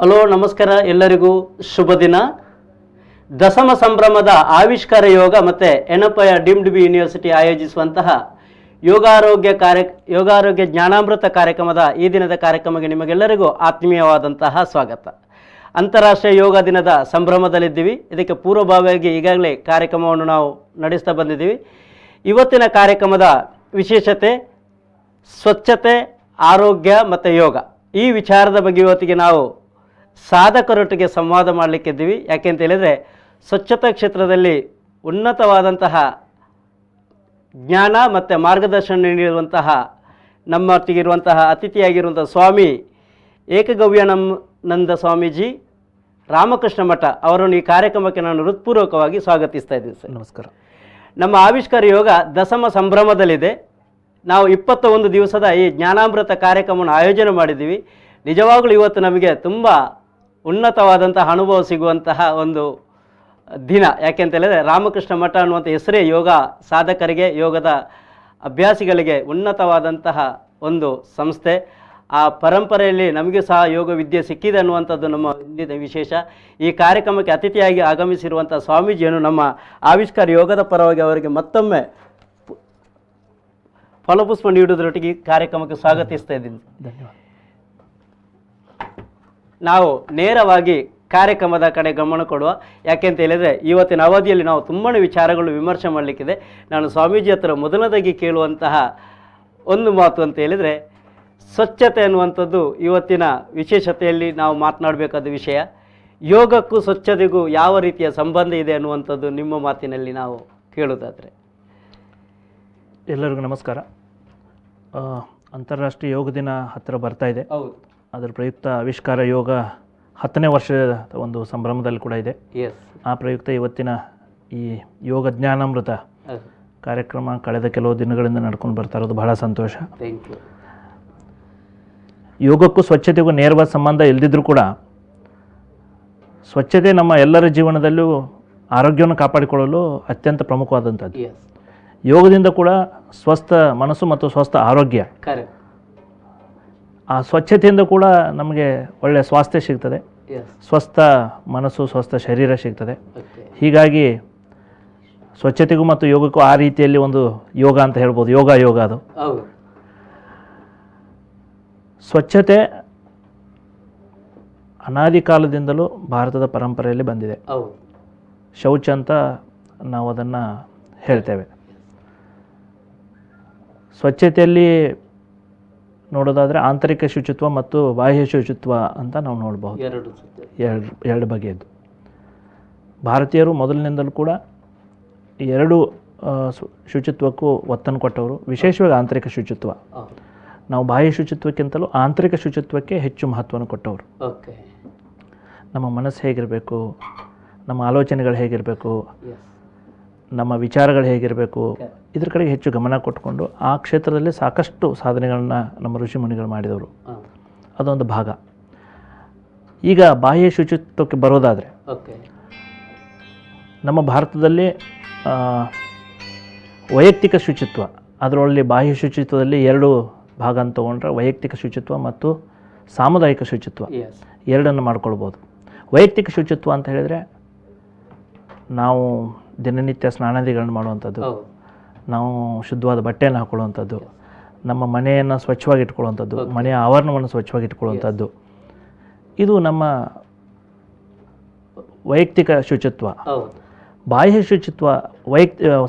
Hello ನಮಸ್ಕಾರ, ಎಲ್ಲರಿಗೂ ಶುಭ ದಿನ. ದಶಮ ಸಂಭ್ರಮದ ಆವಿಷ್ಕಾರ ಯೋಗ ಮತ್ತು ಎನಪಯ ಡೀಮ್ಡ್ ಬಿ ಯೂನಿವರ್ಸಿಟಿ ಆಯೋಜಿಸುವಂತಹ ಯೋಗಾರೋಗ್ಯ ಜ್ಞಾನಾಮೃತ ಕಾರ್ಯಕ್ರಮದ ಈ ದಿನದ ಕಾರ್ಯಕ್ರಮಕ್ಕೆ ನಿಮಗೆಲ್ಲರಿಗೂ ಆತ್ಮೀಯವಾದಂತಹ ಸ್ವಾಗತ. ಅಂತಾರಾಷ್ಟ್ರೀಯ ಯೋಗ ದಿನದ ಸಂಭ್ರಮದಲ್ಲಿದ್ದೀವಿ. ಇದಕ್ಕೆ ಪೂರ್ವಭಾವಿಯಾಗಿ ಈಗಾಗಲೇ ಕಾರ್ಯಕ್ರಮವನ್ನು ನಾವು ನಡೆಸ್ತಾ ಬಂದಿದ್ದೀವಿ. ಇವತ್ತಿನ ಕಾರ್ಯಕ್ರಮದ ವಿಶೇಷತೆ ಸ್ವಚ್ಛತೆ, ಆರೋಗ್ಯ ಮತ್ತು ಯೋಗ. ಈ ವಿಚಾರದ ಬಗ್ಗೆ ಇವತ್ತಿಗೆ ನಾವು ಸಾಧಕರೊಟ್ಟಿಗೆ ಸಂವಾದ ಮಾಡಲಿಕ್ಕಿದ್ದೀವಿ. ಯಾಕೆಂತ ಹೇಳಿದರೆ ಸ್ವಚ್ಛತಾ ಕ್ಷೇತ್ರದಲ್ಲಿ ಉನ್ನತವಾದಂತಹ ಜ್ಞಾನ ಮತ್ತು ಮಾರ್ಗದರ್ಶನ ನೀಡಿರುವಂತಹ ನಮ್ಮೊಟ್ಟಿಗಿರುವಂತಹ ಅತಿಥಿಯಾಗಿರುವಂಥ ಸ್ವಾಮಿ ಏಕಗವ್ಯಾನಂದ ಸ್ವಾಮೀಜಿ ರಾಮಕೃಷ್ಣ ಮಠ ಅವರನ್ನು ಈ ಕಾರ್ಯಕ್ರಮಕ್ಕೆ ನಾನು ಹೃತ್ಪೂರ್ವಕವಾಗಿ ಸ್ವಾಗತಿಸ್ತಾ ಇದ್ದೀನಿ ಸರ್. ನಮಸ್ಕಾರ. ನಮ್ಮ ಆವಿಷ್ಕಾರ ಯೋಗ ದಶಮ ಸಂಭ್ರಮದಲ್ಲಿದೆ. ನಾವು 21 ದಿವಸದ ಈ ಜ್ಞಾನಾಮೃತ ಕಾರ್ಯಕ್ರಮವನ್ನು ಆಯೋಜನೆ ಮಾಡಿದ್ದೀವಿ. ನಿಜವಾಗಲೂ ಇವತ್ತು ನಮಗೆ ತುಂಬ ಉನ್ನತವಾದಂತಹ ಅನುಭವ ಸಿಗುವಂತಹ ಒಂದು ದಿನ. ಯಾಕೆಂತ ಹೇಳಿದರೆ ರಾಮಕೃಷ್ಣ ಮಠ ಅನ್ನುವಂಥ ಹೆಸರೇ ಯೋಗ ಸಾಧಕರಿಗೆ, ಯೋಗದ ಅಭ್ಯಾಸಿಗಳಿಗೆ ಉನ್ನತವಾದಂತಹ ಒಂದು ಸಂಸ್ಥೆ. ಆ ಪರಂಪರೆಯಲ್ಲಿ ನಮಗೆ ಸಹ ಯೋಗ ವಿದ್ಯೆ ಸಿಕ್ಕಿದೆ ಅನ್ನುವಂಥದ್ದು ನಮ್ಮ ಇಂದಿನ ವಿಶೇಷ. ಈ ಕಾರ್ಯಕ್ರಮಕ್ಕೆ ಅತಿಥಿಯಾಗಿ ಆಗಮಿಸಿರುವಂಥ ಸ್ವಾಮೀಜಿಯನ್ನು ನಮ್ಮ ಆವಿಷ್ಕಾರ ಯೋಗದ ಪರವಾಗಿ ಅವರಿಗೆ ಮತ್ತೊಮ್ಮೆ ಫಲಪುಷ್ಪ ನೀಡುವುದರೊಟ್ಟಿಗೆ ಈ ಕಾರ್ಯಕ್ರಮಕ್ಕೆ ಸ್ವಾಗತಿಸ್ತಾ ಇದ್ದೀನಿ. ಧನ್ಯವಾದ. ನಾವು ನೇರವಾಗಿ ಕಾರ್ಯಕ್ರಮದ ಕಡೆ ಗಮನ ಕೊಡುವ. ಯಾಕೆಂತ ಹೇಳಿದರೆ ಇವತ್ತಿನ ಅವಧಿಯಲ್ಲಿ ನಾವು ತುಂಬಾ ವಿಚಾರಗಳು ವಿಮರ್ಶೆ ಮಾಡಲಿಕ್ಕಿದೆ. ನಾನು ಸ್ವಾಮೀಜಿ ಹತ್ರ ಮೊದಲನೇದಾಗಿ ಕೇಳುವಂತಹ ಒಂದು ಮಾತು ಅಂತ ಹೇಳಿದರೆ, ಸ್ವಚ್ಛತೆ ಅನ್ನುವಂಥದ್ದು ಇವತ್ತಿನ ವಿಶೇಷತೆಯಲ್ಲಿ ನಾವು ಮಾತನಾಡಬೇಕಾದ ವಿಷಯ. ಯೋಗಕ್ಕೂ ಸ್ವಚ್ಛತೆಗೂ ಯಾವ ರೀತಿಯ ಸಂಬಂಧ ಇದೆ ಅನ್ನುವಂಥದ್ದು ನಿಮ್ಮ ಮಾತಿನಲ್ಲಿ ನಾವು ಕೇಳೋದಾದರೆ. ಎಲ್ಲರಿಗೂ ನಮಸ್ಕಾರ. ಅಂತಾರಾಷ್ಟ್ರೀಯ ಯೋಗ ದಿನ ಹತ್ತಿರ ಬರ್ತಾ ಇದೆ. ಹೌದು. ಅದರ ಪ್ರಯುಕ್ತ ಆವಿಷ್ಕಾರ ಯೋಗ 10ನೇ ವರ್ಷದ ಒಂದು ಸಂಭ್ರಮದಲ್ಲಿ ಕೂಡ ಇದೆ. ಆ ಪ್ರಯುಕ್ತ ಇವತ್ತಿನ ಈ ಯೋಗ ಜ್ಞಾನಾಮೃತ ಕಾರ್ಯಕ್ರಮ ಕಳೆದ ಕೆಲವು ದಿನಗಳಿಂದ ನಡ್ಕೊಂಡು ಬರ್ತಾ ಇರೋದು ಬಹಳ ಸಂತೋಷ. ಯೋಗಕ್ಕೂ ಸ್ವಚ್ಛತೆಗೂ ನೇರವಾದ ಸಂಬಂಧ ಇಲ್ಲದಿದ್ದರೂ ಕೂಡ ಸ್ವಚ್ಛತೆ ನಮ್ಮ ಎಲ್ಲರ ಜೀವನದಲ್ಲೂ ಆರೋಗ್ಯವನ್ನು ಕಾಪಾಡಿಕೊಳ್ಳಲು ಅತ್ಯಂತ ಪ್ರಮುಖವಾದಂಥದ್ದು. ಯೋಗದಿಂದ ಕೂಡ ಸ್ವಸ್ಥ ಮನಸ್ಸು ಮತ್ತು ಸ್ವಸ್ಥ ಆರೋಗ್ಯ, ಆ ಸ್ವಚ್ಛತೆಯಿಂದ ಕೂಡ ನಮಗೆ ಒಳ್ಳೆಯ ಸ್ವಾಸ್ಥ್ಯ ಸಿಗ್ತದೆ, ಸ್ವಸ್ಥ ಮನಸ್ಸು ಸ್ವಸ್ಥ ಶರೀರ ಸಿಗ್ತದೆ. ಹೀಗಾಗಿ ಸ್ವಚ್ಛತೆಗೂ ಮತ್ತು ಯೋಗಕ್ಕೂ ಆ ರೀತಿಯಲ್ಲಿ ಒಂದು ಯೋಗ ಅಂತ ಹೇಳ್ಬೋದು. ಯೋಗ ಅದು ಸ್ವಚ್ಛತೆ ಅನಾದಿ ಕಾಲದಿಂದಲೂ ಭಾರತದ ಪರಂಪರೆಯಲ್ಲಿ ಬಂದಿದೆ. ಶೌಚ ಅಂತ ನಾವು ಅದನ್ನು ಹೇಳ್ತೇವೆ. ಸ್ವಚ್ಛತೆಯಲ್ಲಿ ನೋಡೋದಾದರೆ ಆಂತರಿಕ ಶುಚಿತ್ವ ಮತ್ತು ಬಾಹ್ಯ ಶುಚಿತ್ವ ಅಂತ ನಾವು ನೋಡ್ಬೋದು. ಎರಡು ಬಗೆಯದ್ದು. ಭಾರತೀಯರು ಮೊದಲಿನಿಂದಲೂ ಕೂಡ ಎರಡು ಶುಚಿತ್ವಕ್ಕೂ ಒತ್ತನ್ನು ಕೊಟ್ಟವರು. ವಿಶೇಷವಾಗಿ ಆಂತರಿಕ ಶುಚಿತ್ವ. ನಾವು ಬಾಹ್ಯ ಶುಚಿತ್ವಕ್ಕಿಂತಲೂ ಆಂತರಿಕ ಶುಚಿತ್ವಕ್ಕೆ ಹೆಚ್ಚು ಮಹತ್ವವನ್ನು ಕೊಟ್ಟವರು. ನಮ್ಮ ಮನಸ್ಸು ಹೇಗಿರಬೇಕು, ನಮ್ಮ ಆಲೋಚನೆಗಳು ಹೇಗಿರಬೇಕು, ನಮ್ಮ ವಿಚಾರಗಳು ಹೇಗಿರಬೇಕು, ಇದ್ರ ಕಡೆಗೆ ಹೆಚ್ಚು ಗಮನ ಕೊಟ್ಕೊಂಡು ಆ ಕ್ಷೇತ್ರದಲ್ಲಿ ಸಾಕಷ್ಟು ಸಾಧನೆಗಳನ್ನ ನಮ್ಮ ಋಷಿ ಮುನಿಗಳು ಮಾಡಿದವರು. ಅದೊಂದು ಭಾಗ. ಈಗ ಬಾಹ್ಯ ಶುಚಿತ್ವಕ್ಕೆ ಬರೋದಾದರೆ, ನಮ್ಮ ಭಾರತದಲ್ಲಿ ವೈಯಕ್ತಿಕ ಶುಚಿತ್ವ, ಅದರಲ್ಲಿ ಬಾಹ್ಯ ಶುಚಿತ್ವದಲ್ಲಿ ಎರಡು ಭಾಗ ಅಂತ ತೊಗೊಂಡ್ರೆ ವೈಯಕ್ತಿಕ ಶುಚಿತ್ವ ಮತ್ತು ಸಾಮುದಾಯಿಕ ಶುಚಿತ್ವ ಎರಡನ್ನು ಮಾಡ್ಕೊಳ್ಬೋದು. ವೈಯಕ್ತಿಕ ಶುಚಿತ್ವ ಅಂತ ಹೇಳಿದರೆ ನಾವು ದಿನನಿತ್ಯ ಸ್ನಾನಾದಿಗಳನ್ನು ಮಾಡುವಂಥದ್ದು, ನಾವು ಶುದ್ಧವಾದ ಬಟ್ಟೆಯನ್ನು ಹಾಕೊಳ್ಳುವಂಥದ್ದು, ನಮ್ಮ ಮನೆಯನ್ನು ಸ್ವಚ್ಛವಾಗಿ ಇಟ್ಕೊಳ್ಳುವಂಥದ್ದು, ಮನೆಯ ಆವರಣವನ್ನು ಸ್ವಚ್ಛವಾಗಿ ಇಟ್ಕೊಳ್ಳುವಂಥದ್ದು, ಇದು ನಮ್ಮ ವೈಯಕ್ತಿಕ ಶುಚಿತ್ವ. ಬಾಹ್ಯ ಶುಚಿತ್ವ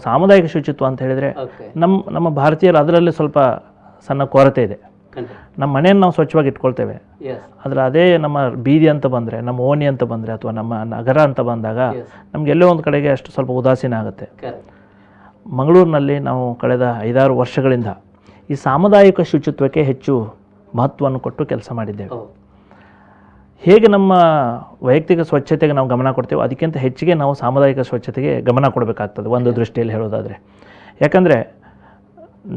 ಸಾಮುದಾಯಿಕ ಶುಚಿತ್ವ ಅಂತ ಹೇಳಿದರೆ ನಮ್ಮ ಭಾರತೀಯರು ಅದರಲ್ಲಿ ಸ್ವಲ್ಪ ಸಣ್ಣ ಕೊರತೆ ಇದೆ. ನಮ್ಮ ಮನೆಯನ್ನು ನಾವು ಸ್ವಚ್ಛವಾಗಿ ಇಟ್ಕೊಳ್ತೇವೆ, ಆದರೆ ಅದೇ ನಮ್ಮ ಬೀದಿ ಅಂತ ಬಂದರೆ, ನಮ್ಮ ಓಣಿ ಅಂತ ಬಂದರೆ, ಅಥವಾ ನಮ್ಮ ನಗರ ಅಂತ ಬಂದಾಗ ನಮಗೆಲ್ಲೋ ಒಂದು ಕಡೆಗೆ ಅಷ್ಟು ಸ್ವಲ್ಪ ಉದಾಸೀನ ಆಗುತ್ತೆ. ಮಂಗಳೂರಿನಲ್ಲಿ ನಾವು ಕಳೆದ 5-6 ವರ್ಷಗಳಿಂದ ಈ ಸಾಮುದಾಯಿಕ ಶುಚಿತ್ವಕ್ಕೆ ಹೆಚ್ಚು ಮಹತ್ವವನ್ನು ಕೊಟ್ಟು ಕೆಲಸ ಮಾಡಿದ್ದೇವೆ. ಹೇಗೆ ನಮ್ಮ ವೈಯಕ್ತಿಕ ಸ್ವಚ್ಛತೆಗೆ ನಾವು ಗಮನ ಕೊಡ್ತೇವೆ, ಅದಕ್ಕಿಂತ ಹೆಚ್ಚಿಗೆ ನಾವು ಸಾಮುದಾಯಿಕ ಸ್ವಚ್ಛತೆಗೆ ಗಮನ ಕೊಡಬೇಕಾಗ್ತದೆ ಒಂದು ದೃಷ್ಟಿಯಲ್ಲಿ ಹೇಳೋದಾದರೆ. ಯಾಕಂದರೆ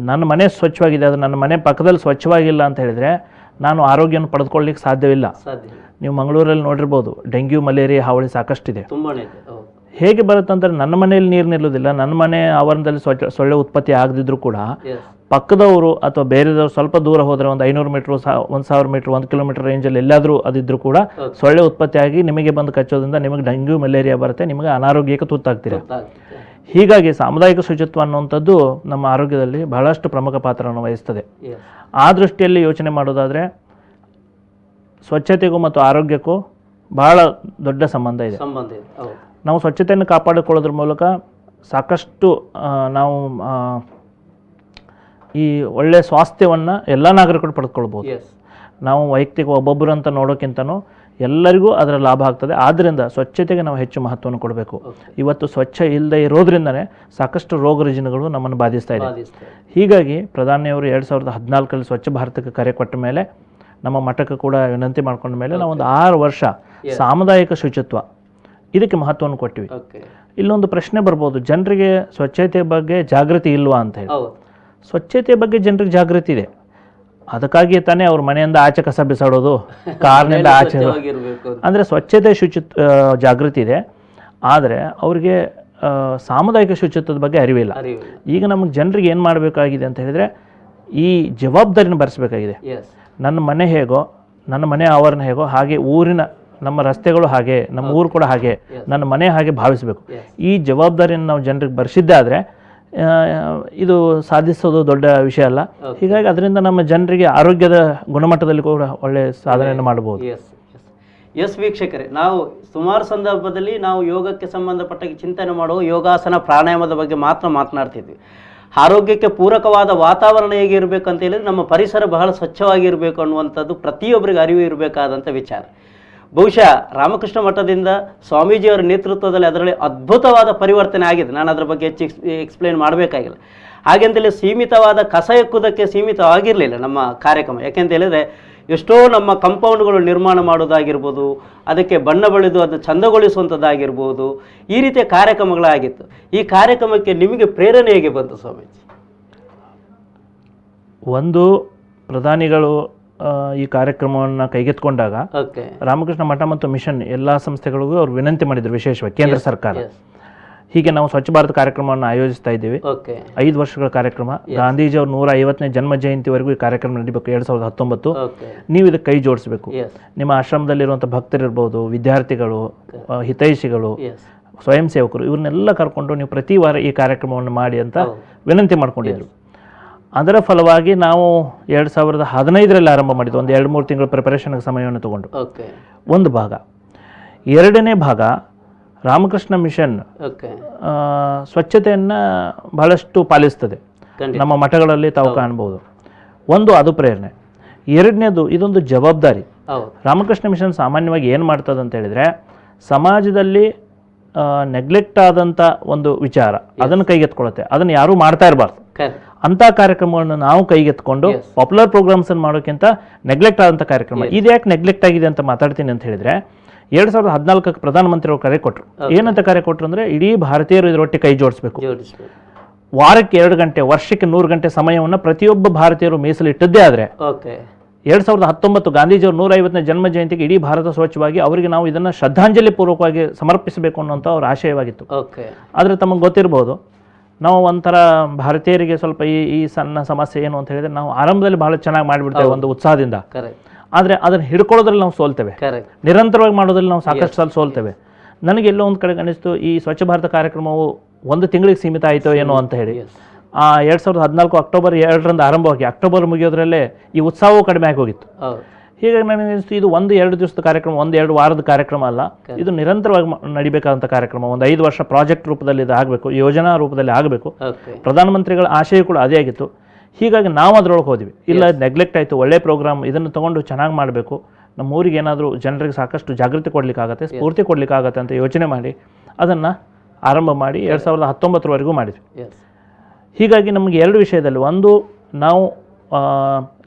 ನನ್ನ ಮನೆ ಸ್ವಚ್ಛವಾಗಿದೆ, ಅದು ನನ್ನ ಮನೆ ಪಕ್ಕದಲ್ಲಿ ಸ್ವಚ್ಛವಾಗಿಲ್ಲ ಅಂತ ಹೇಳಿದರೆ ನಾನು ಆರೋಗ್ಯವನ್ನು ಪಡೆದುಕೊಳ್ಳಲಿಕ್ಕೆ ಸಾಧ್ಯವಿಲ್ಲ. ನೀವು ಮಂಗಳೂರಲ್ಲಿ ನೋಡಿರ್ಬೋದು, ಡೆಂಗ್ಯೂ ಮಲೇರಿಯಾ ಹಾವಳಿ ಸಾಕಷ್ಟಿದೆ. ಹೇಗೆ ಬರುತ್ತಂದರೆ ನನ್ನ ಮನೆಯಲ್ಲಿ ನೀರು ನಿಲ್ಲೋದಿಲ್ಲ, ನನ್ನ ಮನೆ ಆವರಣದಲ್ಲಿ ಸೊಳ್ಳೆ ಉತ್ಪತ್ತಿ ಆಗದಿದ್ರೂ ಕೂಡ ಪಕ್ಕದವರು ಅಥವಾ ಬೇರೆದವರು ಸ್ವಲ್ಪ ದೂರ ಹೋದರೆ ಒಂದು 500 ಮೀಟ್ರ್ 1000 ಮೀಟ್ರ್ 1 ಕಿಲೋಮೀಟರ್ ರೇಂಜಲ್ಲಿ ಎಲ್ಲಾದರೂ ಅದಿದ್ರೂ ಕೂಡ ಸೊಳ್ಳೆ ಉತ್ಪತ್ತಿಯಾಗಿ ನಿಮಗೆ ಬಂದು ಕಚ್ಚೋದ್ರಿಂದ ನಿಮಗೆ ಡೆಂಗ್ಯೂ ಮಲೇರಿಯಾ ಬರುತ್ತೆ, ನಿಮಗೆ ಅನಾರೋಗ್ಯಕ್ಕೆ ತುತ್ತಾಗ್ತೀರ. ಹೀಗಾಗಿ ಸಾಮುದಾಯಿಕ ಶುಚಿತ್ವ ಅನ್ನುವಂಥದ್ದು ನಮ್ಮ ಆರೋಗ್ಯದಲ್ಲಿ ಬಹಳಷ್ಟು ಪ್ರಮುಖ ಪಾತ್ರವನ್ನು ವಹಿಸ್ತದೆ. ಆ ದೃಷ್ಟಿಯಲ್ಲಿ ಯೋಚನೆ ಮಾಡೋದಾದರೆ ಸ್ವಚ್ಛತೆಗೂ ಮತ್ತು ಆರೋಗ್ಯಕ್ಕೂ ಬಹಳ ದೊಡ್ಡ ಸಂಬಂಧ ಇದೆ. ನಾವು ಸ್ವಚ್ಛತೆಯನ್ನು ಕಾಪಾಡಿಕೊಳ್ಳೋದ್ರ ಮೂಲಕ ಸಾಕಷ್ಟು ನಾವು ಈ ಒಳ್ಳೆಯ ಸ್ವಾಸ್ಥ್ಯವನ್ನು ಎಲ್ಲ ನಾಗರಿಕರು ಪಡೆದುಕೊಳ್ಬೋದು. ನಾವು ವೈಯಕ್ತಿಕ ಒಬ್ಬೊಬ್ಬರು ಅಂತ ನೋಡೋಕ್ಕಿಂತನೂ ಎಲ್ಲರಿಗೂ ಅದರ ಲಾಭ ಆಗ್ತದೆ. ಆದ್ದರಿಂದ ಸ್ವಚ್ಛತೆಗೆ ನಾವು ಹೆಚ್ಚು ಮಹತ್ವವನ್ನು ಕೊಡಬೇಕು. ಇವತ್ತು ಸ್ವಚ್ಛ ಇಲ್ಲದೆ ಇರೋದ್ರಿಂದನೇ ಸಾಕಷ್ಟು ರೋಗ ರುಜಿನಗಳು ನಮ್ಮನ್ನು ಬಾಧಿಸ್ತಾ ಇದೆ. ಹೀಗಾಗಿ ಪ್ರಧಾನಿಯವರು 2014 ಸ್ವಚ್ಛ ಭಾರತಕ್ಕೆ ಕರೆ ಕೊಟ್ಟ ಮೇಲೆ ನಮ್ಮ ಮಠಕ್ಕೆ ಕೂಡ ವಿನಂತಿ ಮಾಡ್ಕೊಂಡ ಮೇಲೆ ನಾವು ಒಂದು 6 ವರ್ಷ ಸಾಮುದಾಯಿಕ ಶುಚಿತ್ವ ಇದಕ್ಕೆ ಮಹತ್ವವನ್ನು ಕೊಟ್ಟಿವಿ. ಇಲ್ಲೊಂದು ಪ್ರಶ್ನೆ ಬರ್ಬೋದು, ಜನರಿಗೆ ಸ್ವಚ್ಛತೆ ಬಗ್ಗೆ ಜಾಗೃತಿ ಇಲ್ವಾ ಅಂತ ಹೇಳಿ. ಸ್ವಚ್ಛತೆ ಬಗ್ಗೆ ಜನರಿಗೆ ಜಾಗೃತಿ ಇದೆ. ಅದಕ್ಕಾಗಿ ತಾನೇ ಅವ್ರ ಮನೆಯಿಂದ ಆಚೆ ಕಸ ಬಿಸಾಡೋದು, ಕಾರ್ನಿಂದ ಆಚೆ, ಅಂದರೆ ಸ್ವಚ್ಛತೆ ಜಾಗೃತಿ ಇದೆ. ಆದರೆ ಅವ್ರಿಗೆ ಸಾಮುದಾಯಿಕ ಶುಚಿತ್ವದ ಬಗ್ಗೆ ಅರಿವಿಲ್ಲ. ಈಗ ನಮಗೆ ಜನರಿಗೆ ಏನು ಮಾಡಬೇಕಾಗಿದೆ ಅಂತ ಹೇಳಿದರೆ ಈ ಜವಾಬ್ದಾರಿನ ಬರೆಸಬೇಕಾಗಿದೆ. ನನ್ನ ಮನೆ ಹೇಗೋ, ನನ್ನ ಮನೆ ಆವರಣ ಹೇಗೋ ಹಾಗೆ ಊರಿನ ನಮ್ಮ ರಸ್ತೆಗಳು ಹಾಗೆ, ನಮ್ಮ ಊರು ಕೂಡ ಹಾಗೆ, ನನ್ನ ಮನೆ ಹಾಗೆ ಭಾವಿಸಬೇಕು. ಈ ಜವಾಬ್ದಾರಿಯನ್ನು ನಾವು ಜನರಿಗೆ ಬರೆಸಿದ್ದಾದರೆ ಇದು ಸಾಧಿಸೋದು ದೊಡ್ಡ ವಿಷಯ ಅಲ್ಲ. ಹೀಗಾಗಿ ಅದರಿಂದ ನಮ್ಮ ಜನರಿಗೆ ಆರೋಗ್ಯದ ಗುಣಮಟ್ಟದಲ್ಲಿ ಕೂಡ ಒಳ್ಳೆಯ ಸಾಧನೆಯನ್ನು ಮಾಡಬಹುದು. ಎಸ್ ವೀಕ್ಷಕರೇ, ನಾವು ಸುಮಾರು ಸಂದರ್ಭದಲ್ಲಿ ನಾವು ಯೋಗಕ್ಕೆ ಸಂಬಂಧಪಟ್ಟ ಚಿಂತನೆ ಮಾಡುವ ಯೋಗಾಸನ ಪ್ರಾಣಾಯಾಮದ ಬಗ್ಗೆ ಮಾತ್ರ ಮಾತನಾಡ್ತಿದ್ವಿ. ಆರೋಗ್ಯಕ್ಕೆ ಪೂರಕವಾದ ವಾತಾವರಣ ಹೇಗಿರಬೇಕಂತ ಹೇಳಿದ್ರೆ ನಮ್ಮ ಪರಿಸರ ಬಹಳ ಸ್ವಚ್ಛವಾಗಿರಬೇಕು ಅನ್ನುವಂಥದ್ದು ಪ್ರತಿಯೊಬ್ಬರಿಗೆ ಅರಿವು ಇರಬೇಕಾದಂಥ ವಿಚಾರ. ಬಹುಶಃ ರಾಮಕೃಷ್ಣ ಮಠದಿಂದ ಸ್ವಾಮೀಜಿಯವರ ನೇತೃತ್ವದಲ್ಲಿ ಅದರಲ್ಲಿ ಅದ್ಭುತವಾದ ಪರಿವರ್ತನೆ ಆಗಿದೆ. ನಾನು ಅದರ ಬಗ್ಗೆ ಹೆಚ್ಚು ಎಕ್ಸ್ಪ್ಲೇನ್ ಮಾಡಬೇಕಾಗಿಲ್ಲ. ಹಾಗೆಂತೇಳಿ ಸೀಮಿತವಾದ ಕಸ ಎಕ್ಕುವುದಕ್ಕೆ ಸೀಮಿತವಾಗಿರಲಿಲ್ಲ ನಮ್ಮ ಕಾರ್ಯಕ್ರಮ. ಯಾಕೆಂತ ಹೇಳಿದರೆ ಎಷ್ಟೋ ನಮ್ಮ ಕಂಪೌಂಡ್ಗಳು ನಿರ್ಮಾಣ ಮಾಡೋದಾಗಿರ್ಬೋದು, ಅದಕ್ಕೆ ಬಣ್ಣ ಬಳಿದು ಅದು ಚಂದಗೊಳಿಸುವಂಥದ್ದಾಗಿರ್ಬೋದು, ಈ ರೀತಿಯ ಕಾರ್ಯಕ್ರಮಗಳಾಗಿತ್ತು. ಈ ಕಾರ್ಯಕ್ರಮಕ್ಕೆ ನಿಮಗೆ ಪ್ರೇರಣೆ ಹೇಗೆ ಬಂತು ಸ್ವಾಮೀಜಿ? ಒಂದು ಪ್ರಧಾನಿಗಳು ಈ ಕಾರ್ಯಕ್ರಮವನ್ನು ಕೈಗೆತ್ತಿಕೊಂಡಾಗ ರಾಮಕೃಷ್ಣ ಮಠ ಮತ್ತು ಮಿಷನ್ ಎಲ್ಲ ಸಂಸ್ಥೆಗಳಿಗೂ ಅವರು ವಿನಂತಿ ಮಾಡಿದರು, ವಿಶೇಷವಾಗಿ ಕೇಂದ್ರ ಸರ್ಕಾರ. ಹೀಗೆ ನಾವು ಸ್ವಚ್ಛ ಭಾರತ ಕಾರ್ಯಕ್ರಮವನ್ನು ಆಯೋಜಿಸ್ತಾ ಇದ್ದೀವಿ. 5 ವರ್ಷಗಳ ಕಾರ್ಯಕ್ರಮ. ಗಾಂಧೀಜಿ ಅವ್ರ 150ನೇ ಜನ್ಮ ಜಯಂತಿವರೆಗೂ ಈ ಕಾರ್ಯಕ್ರಮ ನಡೀಬೇಕು 2019. ನೀವು ಇದಕ್ಕೆ ಕೈ ಜೋಡಿಸಬೇಕು. ನಿಮ್ಮ ಆಶ್ರಮದಲ್ಲಿರುವಂಥ ಭಕ್ತರಿರ್ಬೋದು, ವಿದ್ಯಾರ್ಥಿಗಳು, ಹಿತೈಷಿಗಳು, ಸ್ವಯಂ ಸೇವಕರು, ಇವ್ರನ್ನೆಲ್ಲ ಕರ್ಕೊಂಡು ನೀವು ಪ್ರತಿ ವಾರ ಈ ಕಾರ್ಯಕ್ರಮವನ್ನು ಮಾಡಿ ಅಂತ ವಿನಂತಿ ಮಾಡ್ಕೊಂಡಿದ್ರು. ಅದರ ಫಲವಾಗಿ ನಾವು 2015ರಲ್ಲಿ ಆರಂಭ ಮಾಡಿದ್ವಿ. ಒಂದು 2-3 ತಿಂಗಳ ಪ್ರಿಪರೇಷನ್ಗೆ ಸಮಯವನ್ನು ತಗೊಂಡು ಒಂದು ಭಾಗ. ಎರಡನೇ ಭಾಗ ರಾಮಕೃಷ್ಣ ಮಿಷನ್ ಸ್ವಚ್ಛತೆಯನ್ನು ಬಹಳಷ್ಟು ಪಾಲಿಸ್ತದೆ. ನಮ್ಮ ಮಠಗಳಲ್ಲಿ ತಾವು ಕಾಣ್ಬೋದು. ಒಂದು ಅದು ಪ್ರೇರಣೆ. ಎರಡನೇದು ಇದೊಂದು ಜವಾಬ್ದಾರಿ. ರಾಮಕೃಷ್ಣ ಮಿಷನ್ ಸಾಮಾನ್ಯವಾಗಿ ಏನು ಮಾಡ್ತದೆ ಅಂತ ಹೇಳಿದರೆ ಸಮಾಜದಲ್ಲಿ ನೆಗ್ಲೆಕ್ಟ್ ಆದಂಥ ಒಂದು ವಿಚಾರ ಅದನ್ನು ಕೈಗೆತ್ಕೊಳ್ಳುತ್ತೆ. ಅದನ್ನು ಯಾರೂ ಮಾಡ್ತಾ ಇರಬಾರ್ದು. ಅಂಥ ಕಾರ್ಯಕ್ರಮವನ್ನು ನಾವು ಕೈಗೆತ್ಕೊಂಡು ಪಾಪ್ಯುಲರ್ ಪ್ರೋಗ್ರಾಮ್ಸನ್ನು ಮಾಡೋಕ್ಕಿಂತ ನೆಗ್ಲೆಕ್ಟ್ ಆದಂಥ ಕಾರ್ಯಕ್ರಮ. ಇದು ಯಾಕೆ ನೆಗ್ಲೆಕ್ಟ್ ಆಗಿದೆ ಅಂತ ಮಾತಾಡ್ತೀನಿ ಅಂತ ಹೇಳಿದರೆ 2014ಕ್ಕೆ ಪ್ರಧಾನಮಂತ್ರಿಯವರು ಕರೆ ಕೊಟ್ಟರು. ಏನಂತ ಕರೆ ಕೊಟ್ಟರು ಅಂದರೆ ಇಡೀ ಭಾರತೀಯರು ಇದರೊಟ್ಟಿಗೆ ಕೈ ಜೋಡಿಸ್ಬೇಕು. ವಾರಕ್ಕೆ 2 ಗಂಟೆ, ವರ್ಷಕ್ಕೆ 100 ಗಂಟೆ ಸಮಯವನ್ನು ಪ್ರತಿಯೊಬ್ಬ ಭಾರತೀಯರು ಮೀಸಲಿಟ್ಟದ್ದೇ ಆದರೆ 2019 ಗಾಂಧೀಜಿಯವರು 150ನೇ ಜನ್ಮ ಜಯಂತಿಗೆ ಇಡೀ ಭಾರತ ಸ್ವಚ್ಛವಾಗಿ ಅವರಿಗೆ ನಾವು ಇದನ್ನು ಶ್ರದ್ಧಾಂಜಲಿ ಪೂರ್ವಕವಾಗಿ ಸಮರ್ಪಿಸಬೇಕು ಅನ್ನೋಂಥ ಅವ್ರ ಆಶಯವಾಗಿತ್ತು. ಆದರೆ ತಮಗೆ ಗೊತ್ತಿರ್ಬೋದು, ನಾವು ಒಂಥರ ಭಾರತೀಯರಿಗೆ ಸ್ವಲ್ಪ ಈ ಸಣ್ಣ ಸಮಸ್ಯೆ ಏನು ಅಂತ ಹೇಳಿದ್ರೆ ನಾವು ಆರಂಭದಲ್ಲಿ ಬಹಳ ಚೆನ್ನಾಗಿ ಮಾಡಿಬಿಡ್ತೇವೆ ಒಂದು ಉತ್ಸಾಹದಿಂದ. ಆದರೆ ಅದನ್ನು ಹಿಡ್ಕೊಳ್ಳೋದ್ರಲ್ಲಿ ನಾವು ಸೋಲ್ತೇವೆ. ನಿರಂತರವಾಗಿ ಮಾಡೋದ್ರಲ್ಲಿ ನಾವು ಸಾಕಷ್ಟು ಸಲ ಸೋಲ್ತೇವೆ. ನನಗೆ ಎಲ್ಲೋ ಒಂದು ಕಡೆಗೆ ಅನಿಸ್ತು ಈ ಸ್ವಚ್ಛ ಭಾರತ ಕಾರ್ಯಕ್ರಮವು 1 ತಿಂಗಳಿಗೆ ಸೀಮಿತ ಆಯಿತೋ ಏನೋ ಅಂತ ಹೇಳಿ. 2014 ಅಕ್ಟೋಬರ್ 2ರಂದು ಆರಂಭವಾಗಿ ಅಕ್ಟೋಬರ್ ಮುಗಿಯೋದ್ರಲ್ಲೇ ಈ ಉತ್ಸಾಹವೂ ಕಡಿಮೆ ಆಗಿ ಹೋಗಿತ್ತು. ಹೀಗಾಗಿ ನನಗೆ ಅನಿಸ್ತು ಇದು 1-2 ದಿವಸದ ಕಾರ್ಯಕ್ರಮ, 1-2 ವಾರದ ಕಾರ್ಯಕ್ರಮ ಅಲ್ಲ, ಇದು ನಿರಂತರವಾಗಿ ನಡಿಬೇಕಾದಂಥ ಕಾರ್ಯಕ್ರಮ. ಒಂದು 5 ವರ್ಷ ಪ್ರಾಜೆಕ್ಟ್ ರೂಪದಲ್ಲಿ ಇದು ಆಗಬೇಕು, ಯೋಜನಾ ರೂಪದಲ್ಲಿ ಆಗಬೇಕು. ಪ್ರಧಾನಮಂತ್ರಿಗಳ ಆಶಯ ಕೂಡ ಅದೇ ಆಗಿತ್ತು. ಹೀಗಾಗಿ ನಾವು ಅದರೊಳಗೆ ಹೋದ್ವಿ. ಇಲ್ಲ, ನೆಗ್ಲೆಕ್ಟ್ ಆಯಿತು, ಒಳ್ಳೆ ಪ್ರೋಗ್ರಾಮ್, ಇದನ್ನು ತೊಗೊಂಡು ಚೆನ್ನಾಗಿ ಮಾಡಬೇಕು, ನಮ್ಮ ಊರಿಗೆ ಏನಾದರೂ ಜನರಿಗೆ ಸಾಕಷ್ಟು ಜಾಗೃತಿ ಕೊಡಲಿಕ್ಕಾಗತ್ತೆ, ಸ್ಫೂರ್ತಿ ಕೊಡಲಿಕ್ಕಾಗತ್ತೆ ಅಂತ ಯೋಚನೆ ಮಾಡಿ ಅದನ್ನು ಆರಂಭ ಮಾಡಿ 2019ವರೆಗೂ ಮಾಡಿದ್ವಿ. ಹೀಗಾಗಿ ನಮಗೆ 2 ವಿಷಯದಲ್ಲಿ, ಒಂದು ನಾವು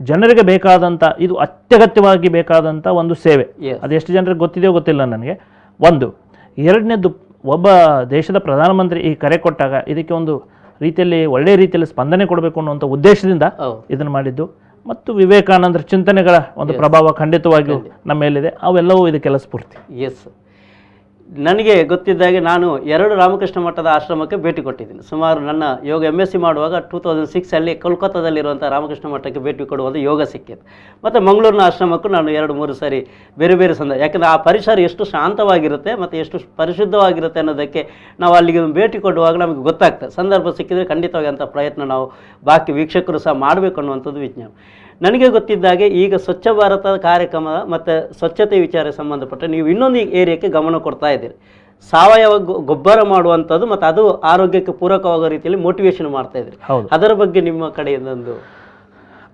ಜನರಿಗೆ ಬೇಕಾದಂಥ ಇದು ಅತ್ಯಗತ್ಯವಾಗಿ ಬೇಕಾದಂಥ ಒಂದು ಸೇವೆ, ಅದೆಷ್ಟು ಜನರಿಗೆ ಗೊತ್ತಿದೆಯೋ ಗೊತ್ತಿಲ್ಲ ನನಗೆ. ಒಂದು. ಎರಡನೇದು, ಒಬ್ಬ ದೇಶದ ಪ್ರಧಾನಮಂತ್ರಿ ಈ ಕರೆ ಕೊಟ್ಟಾಗ ಇದಕ್ಕೆ ಒಂದು ರೀತಿಯಲ್ಲಿ ಒಳ್ಳೆಯ ರೀತಿಯಲ್ಲಿ ಸ್ಪಂದನೆ ಕೊಡಬೇಕು ಅನ್ನುವಂಥ ಉದ್ದೇಶದಿಂದ ಇದನ್ನು ಮಾಡಿದ್ದು. ಮತ್ತು ವಿವೇಕಾನಂದರ ಚಿಂತನೆಗಳ ಒಂದು ಪ್ರಭಾವ ಖಂಡಿತವಾಗಿಯೂ ನಮ್ಮ ಮೇಲಿದೆ. ಅವೆಲ್ಲವೂ ಇದಕ್ಕೆಲ್ಲ ಸ್ಫೂರ್ತಿ. ಎಸ್, ನನಗೆ ಗೊತ್ತಿದ್ದಾಗೆ ನಾನು 2 ರಾಮಕೃಷ್ಣ ಮಠದ ಆಶ್ರಮಕ್ಕೆ ಭೇಟಿ ಕೊಟ್ಟಿದ್ದೀನಿ. ಸುಮಾರು ನನ್ನ ಯೋಗ MSc ಮಾಡುವಾಗ 2006 ಕೋಲ್ಕತ್ತಾದಲ್ಲಿರುವಂಥ ರಾಮಕೃಷ್ಣ ಮಠಕ್ಕೆ ಭೇಟಿ ಕೊಡುವಂಥ ಯೋಗ ಸಿಕ್ಕಿತ್ತು. ಮತ್ತು ಮಂಗಳೂರಿನ ಆಶ್ರಮಕ್ಕೂ ನಾನು 2-3 ಸಾರಿ ಬೇರೆ ಬೇರೆ ಸಂದರ್ಭ, ಯಾಕಂದರೆ ಆ ಪರಿಸರ ಎಷ್ಟು ಶಾಂತವಾಗಿರುತ್ತೆ ಮತ್ತು ಎಷ್ಟು ಪರಿಶುದ್ಧವಾಗಿರುತ್ತೆ ಅನ್ನೋದಕ್ಕೆ ನಾವು ಅಲ್ಲಿಗೆ ಭೇಟಿ ಕೊಡುವಾಗ ನಮಗೆ ಗೊತ್ತಾಗ್ತದೆ. ಸಂದರ್ಭ ಸಿಕ್ಕಿದರೆ ಖಂಡಿತವಾಗಿ ಅಂಥ ಪ್ರಯತ್ನ ನಾವು ಬಾಕಿ ವೀಕ್ಷಕರು ಸಹ ಮಾಡಬೇಕು ಅನ್ನುವಂಥದ್ದು ವಿಜ್ಞಾನ. ನನಗೆ ಗೊತ್ತಿದ್ದಾಗೆ ಈಗ ಸ್ವಚ್ಛ ಭಾರತ ಕಾರ್ಯಕ್ರಮ ಮತ್ತು ಸ್ವಚ್ಛತೆ ವಿಚಾರ ಸಂಬಂಧಪಟ್ಟ ನೀವು ಇನ್ನೊಂದು ಏರಿಯಾಕ್ಕೆ ಗಮನ ಕೊಡ್ತಾ ಇದ್ದೀರಿ. ಸಾವಯವ ಗೊಬ್ಬರ ಮಾಡುವಂಥದ್ದು ಮತ್ತು ಅದು ಆರೋಗ್ಯಕ್ಕೆ ಪೂರಕವಾಗೋ ರೀತಿಯಲ್ಲಿ ಮೋಟಿವೇಶನ್ ಮಾಡ್ತಾ ಇದ್ದೀರಿ. ಅದರ ಬಗ್ಗೆ ನಿಮ್ಮ ಕಡೆಯಿಂದ ಒಂದು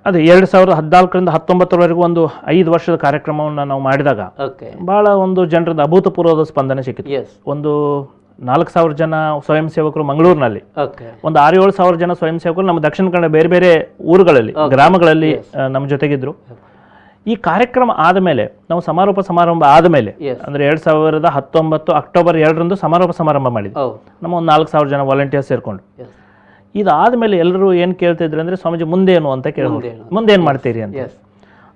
ಅದೇ 2014ರಿಂದ 2019ವರೆಗೂ ಒಂದು 5 ವರ್ಷದ ಕಾರ್ಯಕ್ರಮವನ್ನು ನಾವು ಮಾಡಿದಾಗ ಭಾಳ ಒಂದು ಜನರದ ಅಭೂತಪೂರ್ವದ ಸ್ಪಂದನೆ ಸಿಕ್ಕಿತ್ತು. ಒಂದು 4,000 ಜನ ಸ್ವಯಂ ಸೇವಕರು ಮಂಗಳೂರಿನಲ್ಲಿ, ಒಂದು 6-7 ಸಾವಿರ ಜನ ಸ್ವಯಂ ಸೇವಕರು ನಮ್ಮ ದಕ್ಷಿಣ ಕನ್ನಡ ಬೇರೆ ಬೇರೆ ಊರುಗಳಲ್ಲಿ ಗ್ರಾಮಗಳಲ್ಲಿ ನಮ್ಮ ಜೊತೆಗಿದ್ರು. ಈ ಕಾರ್ಯಕ್ರಮ ಆದಮೇಲೆ ನಾವು ಸಮಾರಂಭ ಆದಮೇಲೆ ಅಂದ್ರೆ 2019 ಅಕ್ಟೋಬರ್ 2ರಂದು ಸಮಾರಂಭ ಮಾಡಿದ್ವಿ. ನಮ್ಮ ಒಂದು 4,000 ಜನ ವಾಲಂಟಿಯರ್ಸ್ ಸೇರ್ಕೊಂಡು. ಇದಾದ್ಮೇಲೆ ಎಲ್ಲರೂ ಏನ್ ಕೇಳ್ತಿದ್ರು ಅಂದ್ರೆ ಸ್ವಾಮೀಜಿ ಮುಂದೇನು ಅಂತ ಕೇಳಿದ್ರು, ಮುಂದೇನ್ ಮಾಡ್ತೀರಿ ಅಂತ.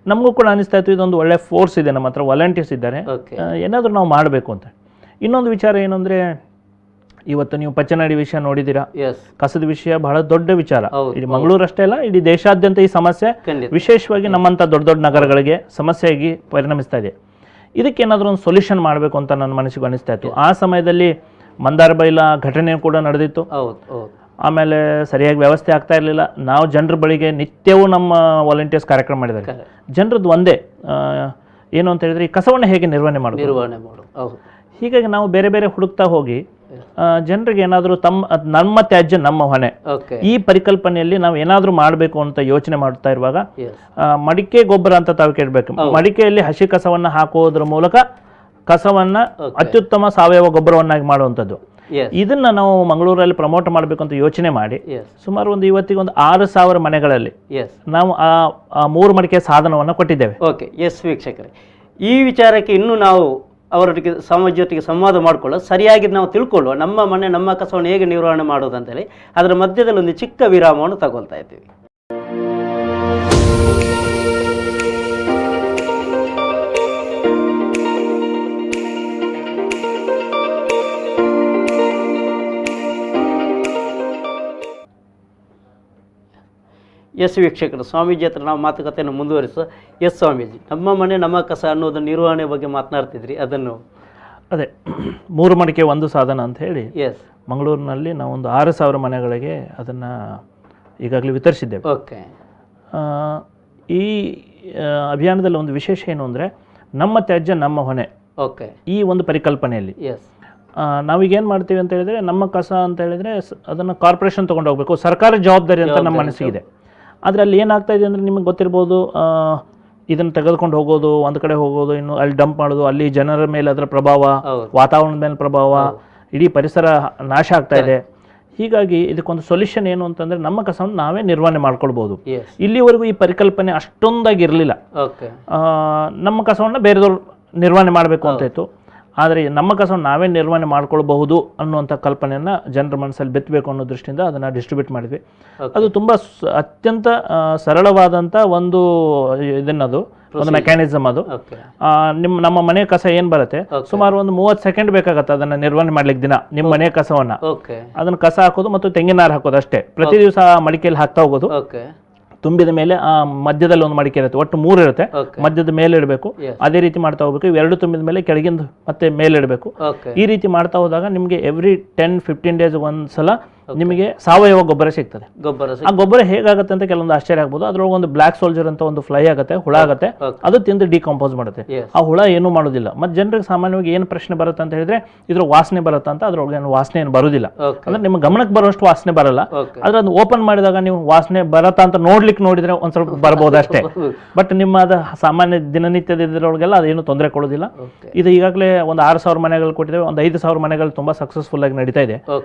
ನಮಗೂ ಕೂಡ ಅನಿಸ್ತಾ ಇತ್ತು ಇದೊಂದು ಒಳ್ಳೆ ಫೋರ್ಸ್ ಇದೆ, ನಮ್ಮ ಹತ್ರ ವಾಲಂಟಿಯರ್ಸ್ ಇದ್ದಾರೆ, ಏನಾದರೂ ನಾವು ಮಾಡಬೇಕು ಅಂತ. ಇನ್ನೊಂದು ವಿಚಾರ ಏನು ಅಂದ್ರೆ, ಇವತ್ತು ನೀವು ಪಚ್ಚನಾಡಿ ವಿಷಯ ನೋಡಿದ್ದೀರಾ, ಕಸದ ವಿಷಯ ಬಹಳ ದೊಡ್ಡ ವಿಚಾರ. ಇಡೀ ಮಂಗಳೂರು ಅಷ್ಟೇ ಅಲ್ಲ, ಇಡೀ ದೇಶಾದ್ಯಂತ ಈ ಸಮಸ್ಯೆ ವಿಶೇಷವಾಗಿ ನಮ್ಮಂತ ದೊಡ್ಡ ದೊಡ್ಡ ನಗರಗಳಿಗೆ ಸಮಸ್ಯೆಯಾಗಿ ಪರಿಣಮಿಸ್ತಾ ಇದೆ. ಇದಕ್ಕೆ ಏನಾದರೂ ಒಂದು ಸೊಲ್ಯೂಷನ್ ಮಾಡಬೇಕು ಅಂತ ನನ್ನ ಮನಸ್ಸಿಗೆ ಅನಿಸ್ತಾ ಇತ್ತು. ಆ ಸಮಯದಲ್ಲಿ ಮಂದಾರ ಬೈಲ ಘಟನೆ ಕೂಡ ನಡೆದಿತ್ತು. ಆಮೇಲೆ ಸರಿಯಾಗಿ ವ್ಯವಸ್ಥೆ ಆಗ್ತಾ ಇರಲಿಲ್ಲ. ನಾವು ಜನರ ಬಳಿಗೆ ನಿತ್ಯವೂ ನಮ್ಮ ವಾಲಂಟಿಯರ್ಸ್ ಕಾರ್ಯಕ್ರಮ ಮಾಡಿದ್ದಾರೆ. ಜನರದ್ದು ಒಂದೇ ಏನು ಅಂತ ಹೇಳಿದ್ರೆ, ಈ ಕಸವನ್ನು ಹೇಗೆ ನಿರ್ವಹಣೆ ಮಾಡೋದು. ಹೀಗಾಗಿ ನಾವು ಬೇರೆ ಬೇರೆ ಹುಡುಕ್ತಾ ಹೋಗಿ ಜನರಿಗೆ ಏನಾದರೂ ನಮ್ಮ ತ್ಯಾಜ್ಯ ನಮ್ಮ ಹೊಣೆ, ಈ ಪರಿಕಲ್ಪನೆಯಲ್ಲಿ ನಾವು ಏನಾದರೂ ಮಾಡಬೇಕು ಅಂತ ಯೋಚನೆ ಮಾಡ್ತಾ ಇರುವಾಗ ಮಡಿಕೆ ಗೊಬ್ಬರ ಅಂತ ತಾವು ಕೇಳಬೇಕು. ಮಡಿಕೆಯಲ್ಲಿ ಹಸಿ ಕಸವನ್ನ ಹಾಕುವುದರ ಮೂಲಕ ಕಸವನ್ನ ಅತ್ಯುತ್ತಮ ಸಾವಯವ ಗೊಬ್ಬರವನ್ನಾಗಿ ಮಾಡುವಂಥದ್ದು. ಇದನ್ನ ನಾವು ಮಂಗಳೂರಲ್ಲಿ ಪ್ರಮೋಟ್ ಮಾಡಬೇಕು ಅಂತ ಯೋಚನೆ ಮಾಡಿ ಸುಮಾರು ಇವತ್ತಿಗೆ ಒಂದು 6,000 ಮನೆಗಳಲ್ಲಿ ನಾವು ಆ 3 ಮಡಿಕೆ ಸಾಧನವನ್ನು ಕೊಟ್ಟಿದ್ದೇವೆ. ವೀಕ್ಷಕರೇ, ಈ ವಿಚಾರಕ್ಕೆ ಇನ್ನೂ ನಾವು ಅವರೊಟ್ಟಿಗೆ ಜೊತೆಗೆ ಸಂವಾದ ಮಾಡಿಕೊಳ್ಳೋ, ಸರಿಯಾಗಿ ನಾವು ತಿಳ್ಕೊಳ್ಳುವ, ನಮ್ಮ ಮನೆ ನಮ್ಮ ಕಸವನ್ನು ಹೇಗೆ ನಿರ್ವಹಣೆ ಮಾಡೋದಂತೇಳಿ ಅದರ ಮಧ್ಯದಲ್ಲಿ ಒಂದು ಚಿಕ್ಕ ವಿರಾಮವನ್ನು ತಗೊಳ್ತಾ ಇದ್ದೀವಿ. ವೀಕ್ಷಕರು, ಸ್ವಾಮೀಜಿ ಹತ್ರ ನಾವು ಮಾತುಕತೆಯನ್ನು ಮುಂದುವರಿಸುವ. ಸ್ವಾಮೀಜಿ, ನಮ್ಮ ಮನೆ ನಮ್ಮ ಕಸ ಅನ್ನೋದು ನಿರ್ವಹಣೆ ಬಗ್ಗೆ ಮಾತನಾಡ್ತಿದ್ರಿ, ಅದನ್ನು ಅದೇ 3 ಮಡಿಕೆ 1 ಸಾಧನ ಅಂತ ಹೇಳಿ ಮಂಗಳೂರಿನಲ್ಲಿ ನಾವು ಒಂದು 6,000 ಮನೆಗಳಿಗೆ ಅದನ್ನು ಈಗಾಗಲೇ ವಿತರಿಸಿದ್ದೇವೆ. ಈ ಅಭಿಯಾನದಲ್ಲಿ ಒಂದು ವಿಶೇಷ ಏನು ಅಂದರೆ, ನಮ್ಮ ತ್ಯಾಜ್ಯ ನಮ್ಮ ಹೊಣೆ, ಈ ಒಂದು ಪರಿಕಲ್ಪನೆಯಲ್ಲಿ ನಾವೀಗೇನು ಮಾಡ್ತೀವಿ ಅಂತ ಹೇಳಿದ್ರೆ, ನಮ್ಮ ಕಸ ಅಂತ ಹೇಳಿದ್ರೆ ಅದನ್ನು ಕಾರ್ಪೊರೇಷನ್ ತೊಗೊಂಡು ಹೋಗಬೇಕು, ಸರ್ಕಾರಿ ಜವಾಬ್ದಾರಿ ಅಂತ ನಮ್ಮ ಮನಸ್ಸಿಗಿದೆ. ಆದರೆ ಅಲ್ಲಿ ಏನಾಗ್ತಾ ಇದೆ ಅಂದರೆ, ನಿಮಗೆ ಗೊತ್ತಿರ್ಬೋದು, ಇದನ್ನು ತೆಗೆದುಕೊಂಡು ಹೋಗೋದು, ಒಂದು ಕಡೆ ಹೋಗೋದು, ಇನ್ನು ಅಲ್ಲಿ ಡಂಪ್ ಮಾಡೋದು, ಅಲ್ಲಿ ಜನರ ಮೇಲೆ ಅದರ ಪ್ರಭಾವ, ವಾತಾವರಣದ ಮೇಲೆ ಪ್ರಭಾವ, ಇಡೀ ಪರಿಸರ ನಾಶ ಆಗ್ತಾ ಇದೆ. ಹೀಗಾಗಿ ಇದಕ್ಕೊಂದು ಸೊಲ್ಯೂಷನ್ ಏನು ಅಂತಂದರೆ, ನಮ್ಮ ಕಸವನ್ನು ನಾವೇ ನಿರ್ವಹಣೆ ಮಾಡ್ಕೊಳ್ಬೋದು. ಇಲ್ಲಿವರೆಗೂ ಈ ಪರಿಕಲ್ಪನೆ ಅಷ್ಟೊಂದಾಗಿರಲಿಲ್ಲ. ನಮ್ಮ ಕಸವನ್ನು ಬೇರೆದವ್ರು ನಿರ್ವಹಣೆ ಮಾಡಬೇಕು ಅಂತ ಇತ್ತು. ಆದರೆ ನಮ್ಮ ಕಸವನ್ನು ನಾವೇ ನಿರ್ವಹಣೆ ಮಾಡ್ಕೊಳ್ಬಹುದು ಅನ್ನುವಂಥ ಕಲ್ಪನೆಯನ್ನು ಜನರ ಮನಸ್ಸಲ್ಲಿ ಬೆತ್ತಬೇಕು ಅನ್ನೋ ದೃಷ್ಟಿಯಿಂದ ಅದನ್ನು ಡಿಸ್ಟ್ರಿಬ್ಯೂಟ್ ಮಾಡಿದ್ವಿ. ಅದು ತುಂಬ ಅತ್ಯಂತ ಸರಳವಾದಂಥ ಒಂದು ಇದನ್ನದು ಒಂದು ಮೆಕ್ಯಾನಿಸಮ್. ಅದು ನಮ್ಮ ಮನೆ ಕಸ ಏನು ಬರುತ್ತೆ, ಸುಮಾರು ಒಂದು 30 ಸೆಕೆಂಡ್ ಬೇಕಾಗತ್ತೆ ಅದನ್ನು ನಿರ್ವಹಣೆ ಮಾಡ್ಲಿಕ್ಕೆ. ದಿನ ನಿಮ್ಮ ಮನೆ ಕಸವನ್ನು ಅದನ್ನು ಕಸ ಹಾಕೋದು ಮತ್ತು ತೆಂಗಿನಾರು ಹಾಕೋದು ಅಷ್ಟೇ. ಪ್ರತಿ ದಿವಸ ಮಡಿಕೆಯಲ್ಲಿ ಹಾಕ್ತಾ ಹೋಗೋದು. ತುಂಬಿದ ಮೇಲೆ ಆ ಮಧ್ಯದಲ್ಲಿ ಒಂದು ಮಡಿಕೆ ಇರುತ್ತೆ, ಒಟ್ಟು 3 ಇರುತ್ತೆ. ಮಧ್ಯದ ಮೇಲೆ ಇಡಬೇಕು, ಅದೇ ರೀತಿ ಮಾಡ್ತಾ ಹೋಗ್ಬೇಕು. ಇವೆರಡು ತುಂಬಿದ ಮೇಲೆ ಕೆಳಗಿಂದ ಮತ್ತೆ ಮೇಲೆ ಇಡಬೇಕು. ಈ ರೀತಿ ಮಾಡ್ತಾ ಹೋದಾಗ ನಿಮಗೆ ಎವ್ರಿ 10-15 ಡೇಸ್ ಒಂದ್ಸಲ ನಿಮಗೆ ಸಾವಯವ ಗೊಬ್ಬರ ಸಿಗ್ತದೆ. ಆ ಗೊಬ್ಬರ ಹೇಗಾಗುತ್ತೆ ಅಂತ ಕೆಲವೊಂದು ಆಶ್ಚರ್ಯ ಆಗ್ಬೋದು. ಅದ್ರೊಳಗೆ ಒಂದು ಬ್ಲಾಕ್ ಸೋಲ್ಜರ್ ಅಂತ ಒಂದು ಫ್ಲೈ ಆಗುತ್ತೆ, ಹುಳ ಆಗುತ್ತೆ, ಅದು ತಿಂದು ಡಿಕಂಪೋಸ್ ಮಾಡುತ್ತೆ. ಆ ಹುಳ ಏನೂ ಮಾಡೋದಿಲ್ಲ. ಮತ್ತೆ ಜನರಿಗೆ ಸಾಮಾನ್ಯವಾಗಿ ಏನು ಪ್ರಶ್ನೆ ಬರುತ್ತೆ ಅಂತ ಹೇಳಿದ್ರೆ, ಇದ್ರ ವಾಸನೆ ಬರುತ್ತೆ ಅಂತ. ಅದ್ರೊಳಗೆ ಏನು ವಾಸನೆ ಏನು ಬರೋದಿಲ್ಲ, ಅಂದ್ರೆ ನಿಮ್ಮ ಗಮನಕ್ಕೆ ಬರೋಷ್ಟು ವಾಸನೆ ಬರಲ್ಲ. ಆದ್ರೆ ಅದು ಓಪನ್ ಮಾಡಿದಾಗ ನೀವು ವಾಸನೆ ಬರತ್ತಾ ಅಂತ ನೋಡಿದ್ರೆ ಒಂದ್ ಸ್ವಲ್ಪ ಬರಬಹುದು ಅಷ್ಟೇ. ಬಟ್ ನಿಮ್ಮ ಅದ ಸಾಮಾನ್ಯ ದಿನನಿತ್ಯದ ಇದ್ರೊಳಗೆಲ್ಲ ಅದೇನು ತೊಂದರೆ ಕೊಡೋದಿಲ್ಲ. ಇದು ಈಗಾಗಲೇ ಒಂದು 6,000 ಮನೆಗಳು ಕೊಟ್ಟಿದ್ದೇವೆ. ಒಂದು 5,000 ಮನೆಗಳು ತುಂಬಾ ಸಕ್ಸಸ್ಫುಲ್ ಆಗಿ ನಡೀತಾ ಇದೆ,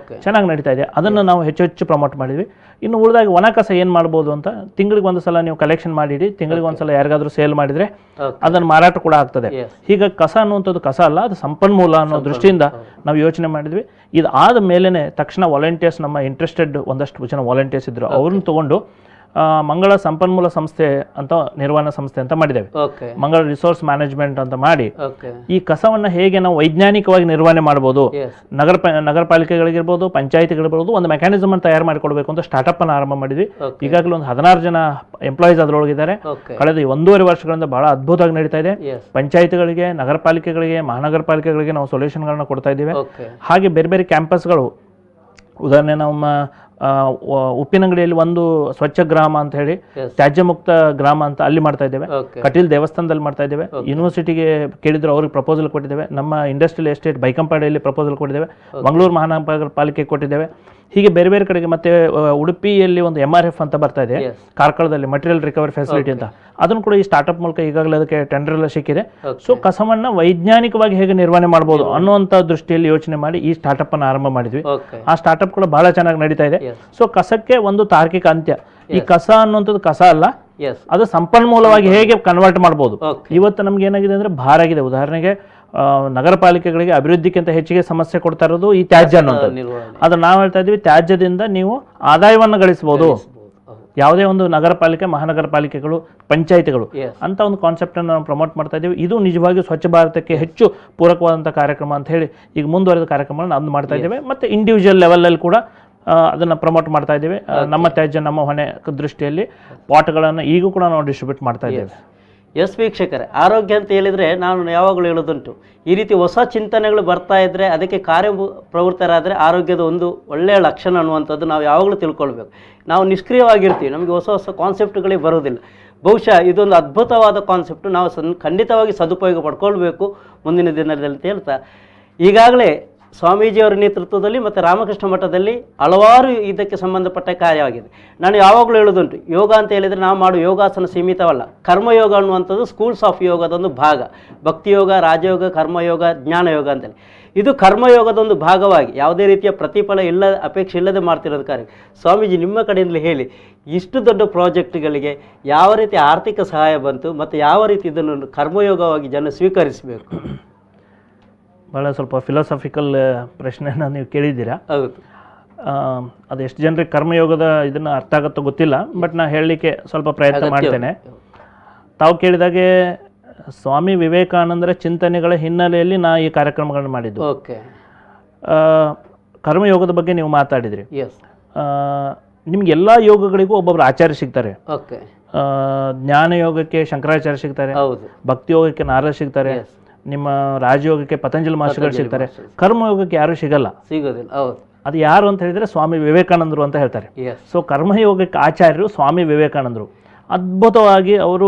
ಚೆನ್ನಾಗಿ ನಡೀತಾ ಇದೆ. ಅದನ್ನು ನಾವು ಹೆಚ್ಚು ಪ್ರಮೋಟ್ ಮಾಡಿದ್ವಿ. ಇನ್ನು ಉಳಿದಾಗ ಒಣ ಕಸ ಏನ್ ಮಾಡ್ಬೋದು ಅಂತ, ತಿಂಗಳಿಗೆ ಒಂದ್ಸಲ ನೀವು ಕಲೆಕ್ಷನ್ ಮಾಡಿಡಿ, ತಿಂಗಳಿಗೆ ಒಂದ್ಸಲ ಯಾರಿಗಾದ್ರೂ ಸೇಲ್ ಮಾಡಿದ್ರೆ ಅದನ್ನ ಮಾರಾಟ ಕೂಡ ಆಗ್ತದೆ. ಹೀಗಾಗಿ ಕಸ ಅನ್ನುವಂಥದ್ದು ಕಸ ಅಲ್ಲ, ಅದು ಸಂಪನ್ಮೂಲ ಅನ್ನೋ ದೃಷ್ಟಿಯಿಂದ ನಾವು ಯೋಚನೆ ಮಾಡಿದ್ವಿ. ಇದು ಆದ ಮೇಲೆನೆ ತಕ್ಷಣ ವಾಲಂಟಿಯರ್ಸ್, ನಮ್ಮ ಇಂಟ್ರೆಸ್ಟೆಡ್ ಒಂದಷ್ಟು ಜನ ವಾಲಂಟಿಯರ್ಸ್ ಇದ್ರು, ಅವ್ರನ್ನ ತಗೊಂಡು ಮಂಗಳ ಸಂಪನ್ಮೂಲ ಸಂಸ್ಥೆ ಅಂತ ನಿರ್ವಹಣಾ ಸಂಸ್ಥೆ ಅಂತ ಮಾಡಿದ್ದೇವೆ. ಮಂಗಳ ರಿಸೋರ್ಸ್ ಮ್ಯಾನೇಜ್ಮೆಂಟ್ ಅಂತ ಮಾಡಿ ಈ ಕಸವನ್ನು ಹೇಗೆ ನಾವು ವೈಜ್ಞಾನಿಕವಾಗಿ ನಿರ್ವಹಣೆ ಮಾಡ್ಬೋದು, ನಗರ ಪಾಲಿಕೆಗಳಿಗಿರ್ಬೋದು, ಪಂಚಾಯತಿಗಳಿರ್ಬೋದು, ಒಂದು ಮೆಕ್ಯಾನಿಸಮ್ ಅನ್ನು ತಯಾರು ಮಾಡಿಕೊಡ್ಬೇಕು ಅಂತ ಸ್ಟಾರ್ಟ್ಅಪ್ ಅನ್ನು ಆರಂಭ ಮಾಡಿದ್ವಿ. ಈಗಾಗಲೇ ಒಂದು 16 ಜನ ಎಂಪ್ಲಾಯೀಸ್ ಅದರೊಳಗಿದ್ದಾರೆ. ಕಳೆದ 1.5 ವರ್ಷಗಳಿಂದ ಬಹಳ ಅದ್ಭುತವಾಗಿ ನಡೀತಾ ಇದೆ. ಪಂಚಾಯತಿಗಳಿಗೆ, ನಗರ ಪಾಲಿಕೆಗಳಿಗೆ, ಮಹಾನಗರ ಪಾಲಿಕೆಗಳಿಗೆ ನಾವು ಸೊಲ್ಯೂಷನ್ಗಳನ್ನ ಕೊಡ್ತಾ ಇದ್ದೀವಿ. ಹಾಗೆ ಬೇರೆ ಬೇರೆ ಕ್ಯಾಂಪಸ್ಗಳು, ಉದಾಹರಣೆ ನಮ್ಮ ಉಪ್ಪಿನಂಗಡಿಯಲ್ಲಿ ಒಂದು ಸ್ವಚ್ಛ ಗ್ರಾಮ ಅಂತ ಹೇಳಿ, ತ್ಯಾಜ್ಯ ಮುಕ್ತ ಗ್ರಾಮ ಅಂತ ಅಲ್ಲಿ ಮಾಡ್ತಾ ಇದ್ದೇವೆ. ಕಟೀಲ್ ದೇವಸ್ಥಾನದಲ್ಲಿ ಮಾಡ್ತಾ ಇದ್ದೇವೆ. ಯೂನಿವರ್ಸಿಟಿಗೆ ಕೇಳಿದ್ರು ಅವ್ರಿಗೆ ಪ್ರಪೋಸಲ್ ಕೊಟ್ಟಿದ್ದೇವೆ. ನಮ್ಮ ಇಂಡಸ್ಟ್ರಿಯಲ್ ಎಸ್ಟೇಟ್ ಬೈಕಂಪಾಡಿಯಲ್ಲಿ ಪ್ರಪೋಸಲ್ ಕೊಟ್ಟಿದ್ದೇವೆ. ಮಂಗಳೂರು ಮಹಾನಗರ ಪಾಲಿಕೆ ಕೊಟ್ಟಿದ್ದೇವೆ. ಹೀಗೆ ಬೇರೆ ಬೇರೆ ಕಡೆಗೆ. ಮತ್ತೆ ಉಡುಪಿಯಲ್ಲಿ ಒಂದು MRF ಅಂತ ಬರ್ತಾ ಇದೆ, ಕಾರ್ಕಳದಲ್ಲಿ ಮಟೀರಿಯಲ್ ರಿಕವರಿ ಫೆಸಿಲಿಟಿ ಅಂತ, ಅದನ್ನು ಕೂಡ ಈ ಸ್ಟಾರ್ಟ್ಅಪ್ ಮೂಲಕ ಈಗಾಗಲೇ ಅದಕ್ಕೆ ಟೆಂಡರ್ ಎಲ್ಲ ಸಿಕ್ಕಿದೆ. ಸೊ ಕಸವನ್ನ ವೈಜ್ಞಾನಿಕವಾಗಿ ಹೇಗೆ ನಿರ್ವಹಣೆ ಮಾಡಬಹುದು ಅನ್ನುವಂಥ ದೃಷ್ಟಿಯಲ್ಲಿ ಯೋಚನೆ ಮಾಡಿ ಈ ಸ್ಟಾರ್ಟ್ಅಪ್ ಅನ್ನು ಆರಂಭ ಮಾಡಿದ್ವಿ. ಆ ಸ್ಟಾರ್ಟ್ಅಪ್ ಕೂಡ ಬಹಳ ಚೆನ್ನಾಗಿ ನಡೀತಾ ಇದೆ. ಸೊ ಕಸಕ್ಕೆ ಒಂದು ತಾರ್ಕಿಕ ಅಂತ್ಯ. ಈ ಕಸ ಅನ್ನುವಂಥದ್ದು ಕಸ ಅಲ್ಲ, ಅದು ಸಂಪನ್ಮೂಲವಾಗಿ ಹೇಗೆ ಕನ್ವರ್ಟ್ ಮಾಡಬಹುದು. ಇವತ್ತು ನಮ್ಗೆ ಏನಾಗಿದೆ ಅಂದ್ರೆ ಭಾರ ಆಗಿದೆ. ಉದಾಹರಣೆಗೆ ನಗರ ಪಾಲಿಕೆಗಳಿಗೆ ಅಭಿವೃದ್ಧಿಗಿಂತ ಹೆಚ್ಚಿಗೆ ಸಮಸ್ಯೆ ಕೊಡ್ತಾ ಇರೋದು ಈ ತ್ಯಾಜ್ಯ ಅನ್ನೋದು. ಆದ್ರೆ ನಾವು ಹೇಳ್ತಾ ಇದ್ವಿ, ತ್ಯಾಜ್ಯದಿಂದ ನೀವು ಆದಾಯವನ್ನು ಗಳಿಸಬಹುದು. ಯಾವುದೇ ಒಂದು ನಗರ ಪಾಲಿಕೆ, ಮಹಾನಗರ ಪಾಲಿಕೆಗಳು, ಪಂಚಾಯಿತಿಗಳು ಅಂತ ಒಂದು ಕಾನ್ಸೆಪ್ಟ್ ಅನ್ನು ನಾವು ಪ್ರಮೋಟ್ ಮಾಡ್ತಾ ಇದ್ದೀವಿ. ಇದು ನಿಜವಾಗಿಯೂ ಸ್ವಚ್ಛ ಭಾರತಕ್ಕೆ ಹೆಚ್ಚು ಪೂರಕವಾದಂಥ ಕಾರ್ಯಕ್ರಮ ಅಂತ ಹೇಳಿ ಈಗ ಮುಂದುವರೆದ ಕಾರ್ಯಕ್ರಮಗಳನ್ನು ನಾವು ಮಾಡ್ತಾ ಇದ್ದೇವೆ. ಮತ್ತೆ ಇಂಡಿವಿಜುವಲ್ ಲೆವೆಲಲ್ಲಿ ಕೂಡ ಅದನ್ನು ಪ್ರಮೋಟ್ ಮಾಡ್ತಾ ಇದ್ದೇವೆ. ನಮ್ಮ ತ್ಯಾಜ್ಯ ನಮ್ಮ ಹೊಣೆ ದೃಷ್ಟಿಯಲ್ಲಿ ಪಾಟ್ಗಳನ್ನು ಈಗೂ ಕೂಡ ನಾವು ಡಿಸ್ಟ್ರಿಬ್ಯೂಟ್ ಮಾಡ್ತಾ ಇದ್ದೇವೆ. ಎಸ್ ವೀಕ್ಷಕರೇ, ಆರೋಗ್ಯ ಅಂತ ಹೇಳಿದರೆ ನಾನು ಯಾವಾಗಲೂ ಹೇಳೋದುಂಟು, ಈ ರೀತಿ ಹೊಸ ಚಿಂತನೆಗಳು ಬರ್ತಾ ಇದ್ದರೆ ಅದಕ್ಕೆ ಕಾರ್ಯಪ್ರವೃತ್ತರಾದರೆ ಆರೋಗ್ಯದ ಒಂದು ಒಳ್ಳೆಯ ಲಕ್ಷಣ ಅನ್ನುವಂಥದ್ದು ನಾವು ಯಾವಾಗಲೂ ತಿಳ್ಕೊಳ್ಬೇಕು. ನಾವು ನಿಷ್ಕ್ರಿಯವಾಗಿರ್ತೀವಿ, ನಮಗೆ ಹೊಸ ಹೊಸ ಕಾನ್ಸೆಪ್ಟ್ಗಳೇ ಬರೋದಿಲ್ಲ. ಬಹುಶಃ ಇದೊಂದು ಅದ್ಭುತವಾದ ಕಾನ್ಸೆಪ್ಟು, ನಾವು ಖಂಡಿತವಾಗಿ ಸದುಪಯೋಗ ಪಡ್ಕೊಳ್ಬೇಕು ಮುಂದಿನ ದಿನದಲ್ಲಿ ಅಂತ ಹೇಳ್ತಾ, ಈಗಾಗಲೇ ಸ್ವಾಮೀಜಿಯವರ ನೇತೃತ್ವದಲ್ಲಿ ಮತ್ತು ರಾಮಕೃಷ್ಣ ಮಠದಲ್ಲಿ ಹಲವಾರು ಇದಕ್ಕೆ ಸಂಬಂಧಪಟ್ಟ ಕಾರ್ಯವಾಗಿದೆ. ನಾನು ಯಾವಾಗಲೂ ಹೇಳೋದುಂಟು, ಯೋಗ ಅಂತ ಹೇಳಿದರೆ ನಾವು ಮಾಡುವ ಯೋಗಾಸನ ಸೀಮಿತವಲ್ಲ. ಕರ್ಮಯೋಗ ಅನ್ನುವಂಥದ್ದು ಸ್ಕೂಲ್ಸ್ ಆಫ್ ಯೋಗದೊಂದು ಭಾಗ. ಭಕ್ತಿಯೋಗ, ರಾಜಯೋಗ, ಕರ್ಮಯೋಗ, ಜ್ಞಾನಯೋಗ ಅಂತೇಳಿ ಇದು ಕರ್ಮಯೋಗದ ಒಂದು ಭಾಗವಾಗಿ ಯಾವುದೇ ರೀತಿಯ ಪ್ರತಿಫಲ ಅಪೇಕ್ಷೆ ಇಲ್ಲದೆ ಮಾಡ್ತಿರೋದು ಕಾರ್ಯ. ಸ್ವಾಮೀಜಿ, ನಿಮ್ಮ ಕಡೆಯಿಂದಲೇ ಹೇಳಿ, ಇಷ್ಟು ದೊಡ್ಡ ಪ್ರಾಜೆಕ್ಟ್ಗಳಿಗೆ ಯಾವ ರೀತಿ ಆರ್ಥಿಕ ಸಹಾಯ ಬಂತು ಮತ್ತು ಯಾವ ರೀತಿ ಇದನ್ನು ಕರ್ಮಯೋಗವಾಗಿ ಜನ ಸ್ವೀಕರಿಸಬೇಕು? ಭಾಳ ಸ್ವಲ್ಪ ಫಿಲಾಸಫಿಕಲ್ ಪ್ರಶ್ನೆನ ನೀವು ಕೇಳಿದ್ದೀರಾ. ಹೌದು. ಅದು ಎಷ್ಟು ಜನರಿಗೆ ಕರ್ಮಯೋಗದ ಇದನ್ನು ಅರ್ಥ ಆಗುತ್ತೋ ಗೊತ್ತಿಲ್ಲ, ಬಟ್ ನಾನು ಹೇಳಲಿಕ್ಕೆ ಸ್ವಲ್ಪ ಪ್ರಯತ್ನ ಮಾಡ್ತೇನೆ. ತಾವು ಕೇಳಿದಾಗೆ ಸ್ವಾಮಿ ವಿವೇಕಾನಂದರ ಚಿಂತನೆಗಳ ಹಿನ್ನೆಲೆಯಲ್ಲಿ ನಾ ಈ ಕಾರ್ಯಕ್ರಮಗಳನ್ನು ಮಾಡಿದ್ದು. ಕರ್ಮಯೋಗದ ಬಗ್ಗೆ ನೀವು ಮಾತಾಡಿದ್ರಿ. ನಿಮ್ಗೆ ಎಲ್ಲ ಯೋಗಗಳಿಗೂ ಒಬ್ಬೊಬ್ರು ಆಚಾರ್ಯ ಸಿಗ್ತಾರೆ. ಜ್ಞಾನ ಯೋಗಕ್ಕೆ ಶಂಕರಾಚಾರ್ಯ ಸಿಗ್ತಾರೆ, ಭಕ್ತಿ ಯೋಗಕ್ಕೆ ನಾರದ ಸಿಗ್ತಾರೆ, ನಿಮ್ಮ ರಾಜಯೋಗಕ್ಕೆ ಪತಂಜಲಿ ಮಹರ್ಷಿಗಳು ಸಿಗ್ತಾರೆ. ಕರ್ಮಯೋಗಕ್ಕೆ ಯಾರು ಸಿಗೋದಿಲ್ಲ. ಅದು ಯಾರು ಅಂತ ಹೇಳಿದ್ರೆ ಸ್ವಾಮಿ ವಿವೇಕಾನಂದರು ಅಂತ ಹೇಳ್ತಾರೆ. ಸೊ ಕರ್ಮಯೋಗಕ್ಕೆ ಆಚಾರ್ಯರು ಸ್ವಾಮಿ ವಿವೇಕಾನಂದರು. ಅದ್ಭುತವಾಗಿ ಅವರು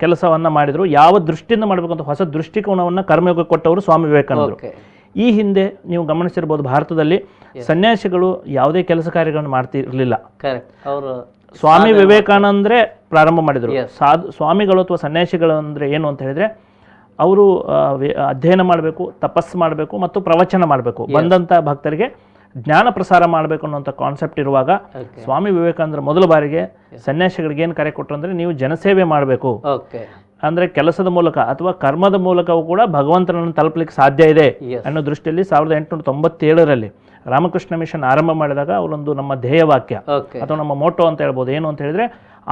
ಕೆಲಸವನ್ನ ಮಾಡಿದ್ರು. ಯಾವ ದೃಷ್ಟಿಯಿಂದ ಮಾಡಬೇಕಂತ ಹೊಸ ದೃಷ್ಟಿಕೋನವನ್ನು ಕರ್ಮಯೋಗಕ್ಕೆ ಕೊಟ್ಟವರು ಸ್ವಾಮಿ ವಿವೇಕಾನಂದರು. ಈ ಹಿಂದೆ ನೀವು ಗಮನಿಸಿರ್ಬೋದು, ಭಾರತದಲ್ಲಿ ಸನ್ಯಾಸಿಗಳು ಯಾವುದೇ ಕೆಲಸ ಕಾರ್ಯಗಳನ್ನು ಮಾಡ್ತಿರ್ಲಿಲ್ಲ. ಸ್ವಾಮಿ ವಿವೇಕಾನಂದರೇ ಪ್ರಾರಂಭ ಮಾಡಿದರು. ಸ್ವಾಮಿಗಳು ಅಥವಾ ಸನ್ಯಾಸಿಗಳು ಅಂದ್ರೆ ಏನು ಅಂತ ಹೇಳಿದ್ರೆ, ಅವರು ಅಧ್ಯಯನ ಮಾಡಬೇಕು, ತಪಸ್ಸು ಮಾಡಬೇಕು ಮತ್ತು ಪ್ರವಚನ ಮಾಡಬೇಕು, ಬಂದಂಥ ಭಕ್ತರಿಗೆ ಜ್ಞಾನ ಪ್ರಸಾರ ಮಾಡಬೇಕು ಅನ್ನೋಂಥ ಕಾನ್ಸೆಪ್ಟ್ ಇರುವಾಗ ಸ್ವಾಮಿ ವಿವೇಕಾನಂದರು ಮೊದಲ ಬಾರಿಗೆ ಸನ್ಯಾಸಿಗಳಿಗೆ ಏನು ಕರೆ ಕೊಟ್ಟರು ಅಂದರೆ, ನೀವು ಜನಸೇವೆ ಮಾಡಬೇಕು, ಅಂದರೆ ಕೆಲಸದ ಮೂಲಕ ಅಥವಾ ಕರ್ಮದ ಮೂಲಕವೂ ಕೂಡ ಭಗವಂತನನ್ನು ತಲುಪಲಿಕ್ಕೆ ಸಾಧ್ಯ ಇದೆ ಅನ್ನೋ ದೃಷ್ಟಿಯಲ್ಲಿ 1897ರಲ್ಲಿ ರಾಮಕೃಷ್ಣ ಮಿಷನ್ ಆರಂಭ ಮಾಡಿದಾಗ ಅವರೊಂದು ನಮ್ಮ ಧ್ಯೇಯ ವಾಕ್ಯ ಅಥವಾ ನಮ್ಮ ಮೋಟೋ ಅಂತ ಹೇಳ್ಬೋದು, ಏನು ಅಂತ ಹೇಳಿದ್ರೆ,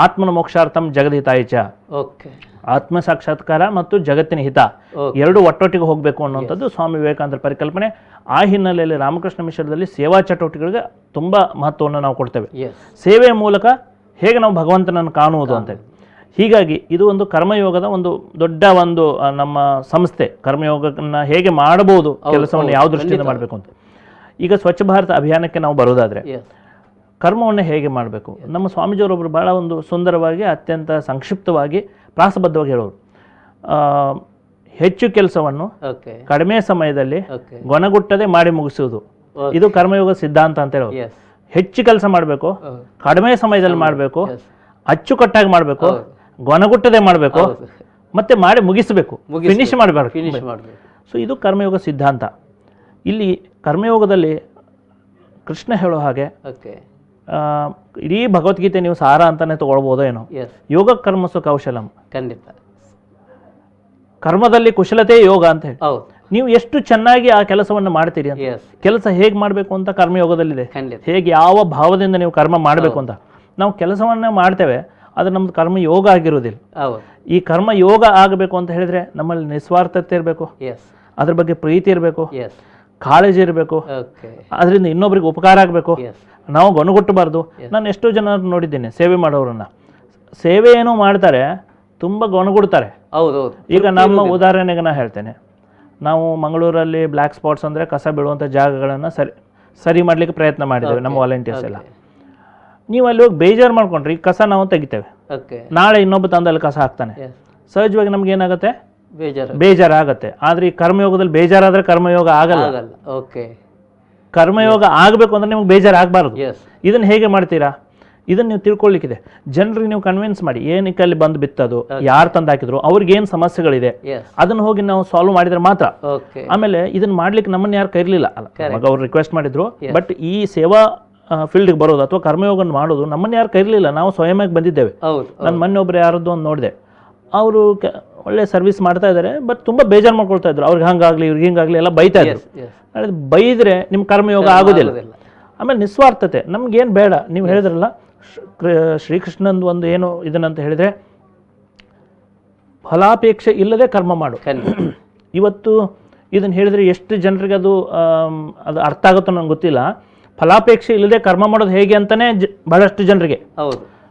ಆತ್ಮನ ಮೋಕ್ಷಾರ್ಥಂ ಜಗದ್ಹಿತಾಯಚ, ಆತ್ಮ ಸಾಕ್ಷಾತ್ಕಾರ ಮತ್ತು ಜಗತ್ತಿನ ಹಿತ ಎರಡು ಒಟ್ಟೊಟ್ಟಿಗೆ ಹೋಗಬೇಕು ಅನ್ನುವಂಥದ್ದು ಸ್ವಾಮಿ ವಿವೇಕಾನಂದರ ಪರಿಕಲ್ಪನೆ. ಆ ಹಿನ್ನೆಲೆಯಲ್ಲಿ ರಾಮಕೃಷ್ಣ ಮಿಷನದಲ್ಲಿ ಸೇವಾ ಚಟುವಟಿಕೆಗಳಿಗೆ ತುಂಬ ಮಹತ್ವವನ್ನು ನಾವು ಕೊಡ್ತೇವೆ. ಸೇವೆಯ ಮೂಲಕ ಹೇಗೆ ನಾವು ಭಗವಂತನನ್ನು ಕಾಣುವುದು ಅಂತೇಳಿ. ಹೀಗಾಗಿ ಇದು ಒಂದು ಕರ್ಮಯೋಗದ ಒಂದು ದೊಡ್ಡ ಒಂದು ನಮ್ಮ ಸಂಸ್ಥೆ. ಕರ್ಮಯೋಗನ ಹೇಗೆ ಮಾಡಬಹುದು, ಕೆಲಸವನ್ನು ಯಾವ ದೃಷ್ಟಿಯಿಂದ ಮಾಡಬೇಕು ಅಂತ. ಈಗ ಸ್ವಚ್ಛ ಭಾರತ ಅಭಿಯಾನಕ್ಕೆ ನಾವು ಬರೋದಾದ್ರೆ ಕರ್ಮವನ್ನು ಹೇಗೆ ಮಾಡಬೇಕು, ನಮ್ಮ ಸ್ವಾಮೀಜಿಯವರೊಬ್ಬರು ಬಹಳ ಒಂದು ಸುಂದರವಾಗಿ ಅತ್ಯಂತ ಸಂಕ್ಷಿಪ್ತವಾಗಿ ಪ್ರಾಸಬದ್ಧವಾಗಿ ಹೇಳೋರು. ಹೆಚ್ಚು ಕೆಲಸವನ್ನು ಕಡಿಮೆ ಸಮಯದಲ್ಲಿ ಗೊಣಗುಟ್ಟದೆ ಮಾಡಿ ಮುಗಿಸುವುದು, ಇದು ಕರ್ಮಯೋಗ ಸಿದ್ಧಾಂತ ಅಂತ ಹೇಳೋರು. ಹೆಚ್ಚು ಕೆಲಸ ಮಾಡಬೇಕು, ಕಡಿಮೆ ಸಮಯದಲ್ಲಿ ಮಾಡಬೇಕು, ಅಚ್ಚುಕಟ್ಟಾಗಿ ಮಾಡಬೇಕು, ಗೊಣಗುಟ್ಟದೆ ಮಾಡಬೇಕು, ಮತ್ತೆ ಮಾಡಿ ಮುಗಿಸಬೇಕು, ಫಿನಿಶ್ ಮಾಡಬೇಕು. ಸೊ ಇದು ಕರ್ಮಯೋಗ ಸಿದ್ಧಾಂತ. ಇಲ್ಲಿ ಕರ್ಮಯೋಗದಲ್ಲಿ ಕೃಷ್ಣ ಹೇಳೋ ಹಾಗೆ ಇಡೀ ಭಗವದ್ಗೀತೆ ನೀವು ಸಾರ ಅಂತಾನೆ ತಗೊಳ್ಬೋದೋ ಏನೋ. ಯೋಗ ಕರ್ಮಸು ಕೌಶಲಂ, ಖಂಡಿತ ಕರ್ಮದಲ್ಲಿ ಕುಶಲತೆ ಯೋಗ ಅಂತ ಹೇಳಿ ನೀವು ಎಷ್ಟು ಚೆನ್ನಾಗಿ ಆ ಕೆಲಸವನ್ನು ಮಾಡ್ತೀರಿ ಅಂತ. ಕೆಲಸ ಹೇಗೆ ಮಾಡಬೇಕು ಅಂತ ಕರ್ಮಯೋಗದಲ್ಲಿದೆ, ಹೇಗೆ ಯಾವ ಭಾವದಿಂದ ನೀವು ಕರ್ಮ ಮಾಡಬೇಕು ಅಂತ. ನಾವು ಕೆಲಸವನ್ನ ಮಾಡ್ತೇವೆ, ಅದು ನಮ್ದು ಕರ್ಮ ಯೋಗ ಆಗಿರೋದಿಲ್ಲ. ಹೌದು. ಈ ಕರ್ಮ ಯೋಗ ಆಗಬೇಕು ಅಂತ ಹೇಳಿದ್ರೆ ನಮ್ಮಲ್ಲಿ ನಿಸ್ವಾರ್ಥತೆ ಇರಬೇಕು, ಎಸ್ ಅದ್ರ ಬಗ್ಗೆ ಪ್ರೀತಿ ಇರಬೇಕು, ಎಸ್ ಕಾಳಜಿ ಇರಬೇಕು, ಓಕೆ ಅದರಿಂದ ಇನ್ನೊಬ್ರಿಗೆ ಉಪಕಾರ ಆಗಬೇಕು, ಎಸ್ ನಾವು ಗೊಣಗುಟ್ಟಬಾರ್ದು. ನಾನು ಎಷ್ಟೋ ಜನ ನೋಡಿದ್ದೇನೆ ಸೇವೆ ಮಾಡೋರನ್ನ, ಸೇವೆ ಏನೋ ಮಾಡ್ತಾರೆ, ತುಂಬ ಗೊಣಗುಡ್ತಾರೆ. ಹೌದು ಹೌದು. ಈಗ ನಮ್ಮ ಉದಾಹರಣೆಗೆ ನಾನು ಹೇಳ್ತೇನೆ, ನಾವು ಮಂಗಳೂರಲ್ಲಿ ಬ್ಲ್ಯಾಕ್ ಸ್ಪಾಟ್ಸ್ ಅಂದರೆ ಕಸ ಬೀಳುವಂಥ ಜಾಗಗಳನ್ನು ಸರಿ ಮಾಡಲಿಕ್ಕೆ ಪ್ರಯತ್ನ ಮಾಡಿದ್ದೇವೆ ನಮ್ಮ ವಾಲಂಟಿಯರ್ಸ್ ಎಲ್ಲ. ನೀವು ಅಲ್ಲಿ ಹೋಗಿ ಬೇಜಾರು ಮಾಡ್ಕೊಂಡ್ರಿ, ಕಸ ನಾವು ತೆಗಿತೇವೆ, ಓಕೆ ನಾಳೆ ಇನ್ನೊಬ್ಬ ತಂದಲ್ಲಿ ಕಸ ಹಾಕ್ತಾನೆ, ಸಹಜವಾಗಿ ನಮ್ಗೆ ಏನಾಗುತ್ತೆ, ಬೇಜಾರಾಗತ್ತೆ. ಆದರೆ ಈ ಕರ್ಮಯೋಗದಲ್ಲಿ ಬೇಜಾರಾದರೆ ಕರ್ಮಯೋಗ ಆಗಲ್ಲ. ಓಕೆ, ಕರ್ಮಯೋಗ ಆಗಬೇಕು ಅಂದ್ರೆ ನಿಮ್ಗೆ ಬೇಜಾರಾಗಬಾರ್ದು. ಇದನ್ನು ಹೇಗೆ ಮಾಡ್ತೀರಾ? ಇದನ್ನು ನೀವು ತಿಳ್ಕೊಳ್ಳಿಕ್ಕಿದೆ. ಜನರಿಗೆ ನೀವು ಕನ್ವಿನ್ಸ್ ಮಾಡಿ, ಏನಕ್ಕೆ ಅಲ್ಲಿ ಬಂದು ಬಿತ್ತದು, ಯಾರು ತಂದು ಹಾಕಿದ್ರು, ಅವ್ರಿಗೆ ಏನು ಸಮಸ್ಯೆಗಳಿದೆ, ಅದನ್ನು ಹೋಗಿ ನಾವು ಸಾಲ್ವ್ ಮಾಡಿದ್ರೆ ಮಾತ್ರ. ಆಮೇಲೆ ಇದನ್ನ ಮಾಡ್ಲಿಕ್ಕೆ ನಮ್ಮನ್ನ ಯಾರು ಕೈರ್ಲಿಲ್ಲ ಅಲ್ಲ, ಅವಾಗ ಅವ್ರು ರಿಕ್ವೆಸ್ಟ್ ಮಾಡಿದ್ರು. ಬಟ್ ಈ ಸೇವಾ ಫೀಲ್ಡ್ಗೆ ಬರೋದು ಅಥವಾ ಕರ್ಮಯೋಗ ಮಾಡೋದು ನಮ್ಮನ್ನ ಯಾರು ಕೈರ್ಲಿಲ್ಲ, ನಾವು ಸ್ವಯಂವಾಗಿ ಬಂದಿದ್ದೇವೆ. ನಾನು ಮೊನ್ನೆ ಒಬ್ರು ಯಾರದ್ದು ಒಂದು ನೋಡಿದೆ, ಅವರು ಒಳ್ಳೆ ಸರ್ವಿಸ್ ಮಾಡ್ತಾ ಇದ್ದಾರೆ, ಬಟ್ ತುಂಬಾ ಬೇಜಾರು ಮಾಡ್ಕೊಳ್ತಾ ಇದ್ರು, ಅವ್ರಿಗೆ ಹಂಗಾಗ್ಲಿ ಇವ್ರಿಗೆ ಹಿಂಗಾಗ್ಲಿ ಎಲ್ಲ ಬೈತಾ ಇದ್ರು. ಬೈದ್ರೆ ನಿಮ್ ಕರ್ಮಯೋಗ ಆಗೋದಿಲ್ಲ. ಆಮೇಲೆ ನಿಸ್ವಾರ್ಥತೆ ನಮ್ಗೇನು ಬೇಡ. ನೀವು ಹೇಳಿದ್ರಲ್ಲ ಶ್ರೀಕೃಷ್ಣಂದು ಒಂದು ಏನು ಇದನ್ನಂತ ಹೇಳಿದ್ರೆ, ಫಲಾಪೇಕ್ಷೆ ಇಲ್ಲದೆ ಕರ್ಮ ಮಾಡು. ಇವತ್ತು ಇದನ್ನು ಹೇಳಿದ್ರೆ ಎಷ್ಟು ಜನರಿಗೆ ಅದು ಅರ್ಥ ಆಗುತ್ತೋ ನಂಗೆ ಗೊತ್ತಿಲ್ಲ. ಫಲಾಪೇಕ್ಷೆ ಇಲ್ಲದೆ ಕರ್ಮ ಮಾಡೋದು ಹೇಗೆ ಅಂತಾನೆ ಬಹಳಷ್ಟು ಜನರಿಗೆ.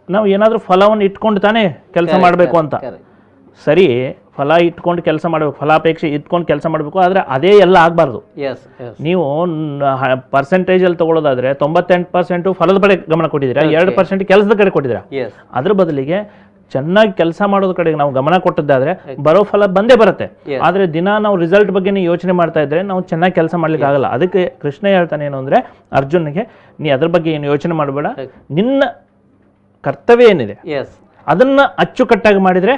ನಾವು ಏನಾದರೂ ಫಲವನ್ನು ಇಟ್ಕೊಂಡು ತಾನೇ ಕೆಲಸ ಮಾಡಬೇಕು ಅಂತ. ಸರಿ, ಫಲ ಇಟ್ಕೊಂಡು ಕೆಲಸ ಮಾಡಬೇಕು, ಫಲಾಪೇಕ್ಷೆ ಇಟ್ಕೊಂಡು ಕೆಲಸ ಮಾಡಬೇಕು, ಆದರೆ ಅದೇ ಎಲ್ಲ ಆಗಬಾರ್ದು. ನೀವು ಪರ್ಸೆಂಟೇಜಲ್ಲಿ ತಗೊಳ್ಳೋದಾದ್ರೆ 98% ಫಲದ ಕಡೆ ಗಮನ ಕೊಟ್ಟಿದ್ದೀರಾ, 2% ಕೆಲಸದ ಕಡೆ ಕೊಟ್ಟಿದ್ದೀರಾ. ಅದ್ರ ಬದಲಿಗೆ ಚೆನ್ನಾಗಿ ಕೆಲಸ ಮಾಡೋದ್ರ ಕಡೆಗೆ ನಾವು ಗಮನ ಕೊಟ್ಟದ್ದಾದ್ರೆ ಬರೋ ಫಲ ಬಂದೇ ಬರುತ್ತೆ. ಆದರೆ ದಿನ ನಾವು ರಿಸಲ್ಟ್ ಬಗ್ಗೆ ಯೋಚನೆ ಮಾಡ್ತಾ ಇದ್ರೆ ನಾವು ಚೆನ್ನಾಗಿ ಕೆಲಸ ಮಾಡ್ಲಿಕ್ಕೆ ಆಗಲ್ಲ. ಅದಕ್ಕೆ ಕೃಷ್ಣ ಹೇಳ್ತಾನೆ ಏನು ಅಂದರೆ, ಅರ್ಜುನ್ಗೆ ನೀ ಅದ್ರ ಬಗ್ಗೆ ಏನು ಯೋಚನೆ ಮಾಡಬೇಡ, ನಿನ್ನ ಕರ್ತವ್ಯ ಏನಿದೆ ಅದನ್ನ ಅಚ್ಚುಕಟ್ಟಾಗಿ ಮಾಡಿದ್ರೆ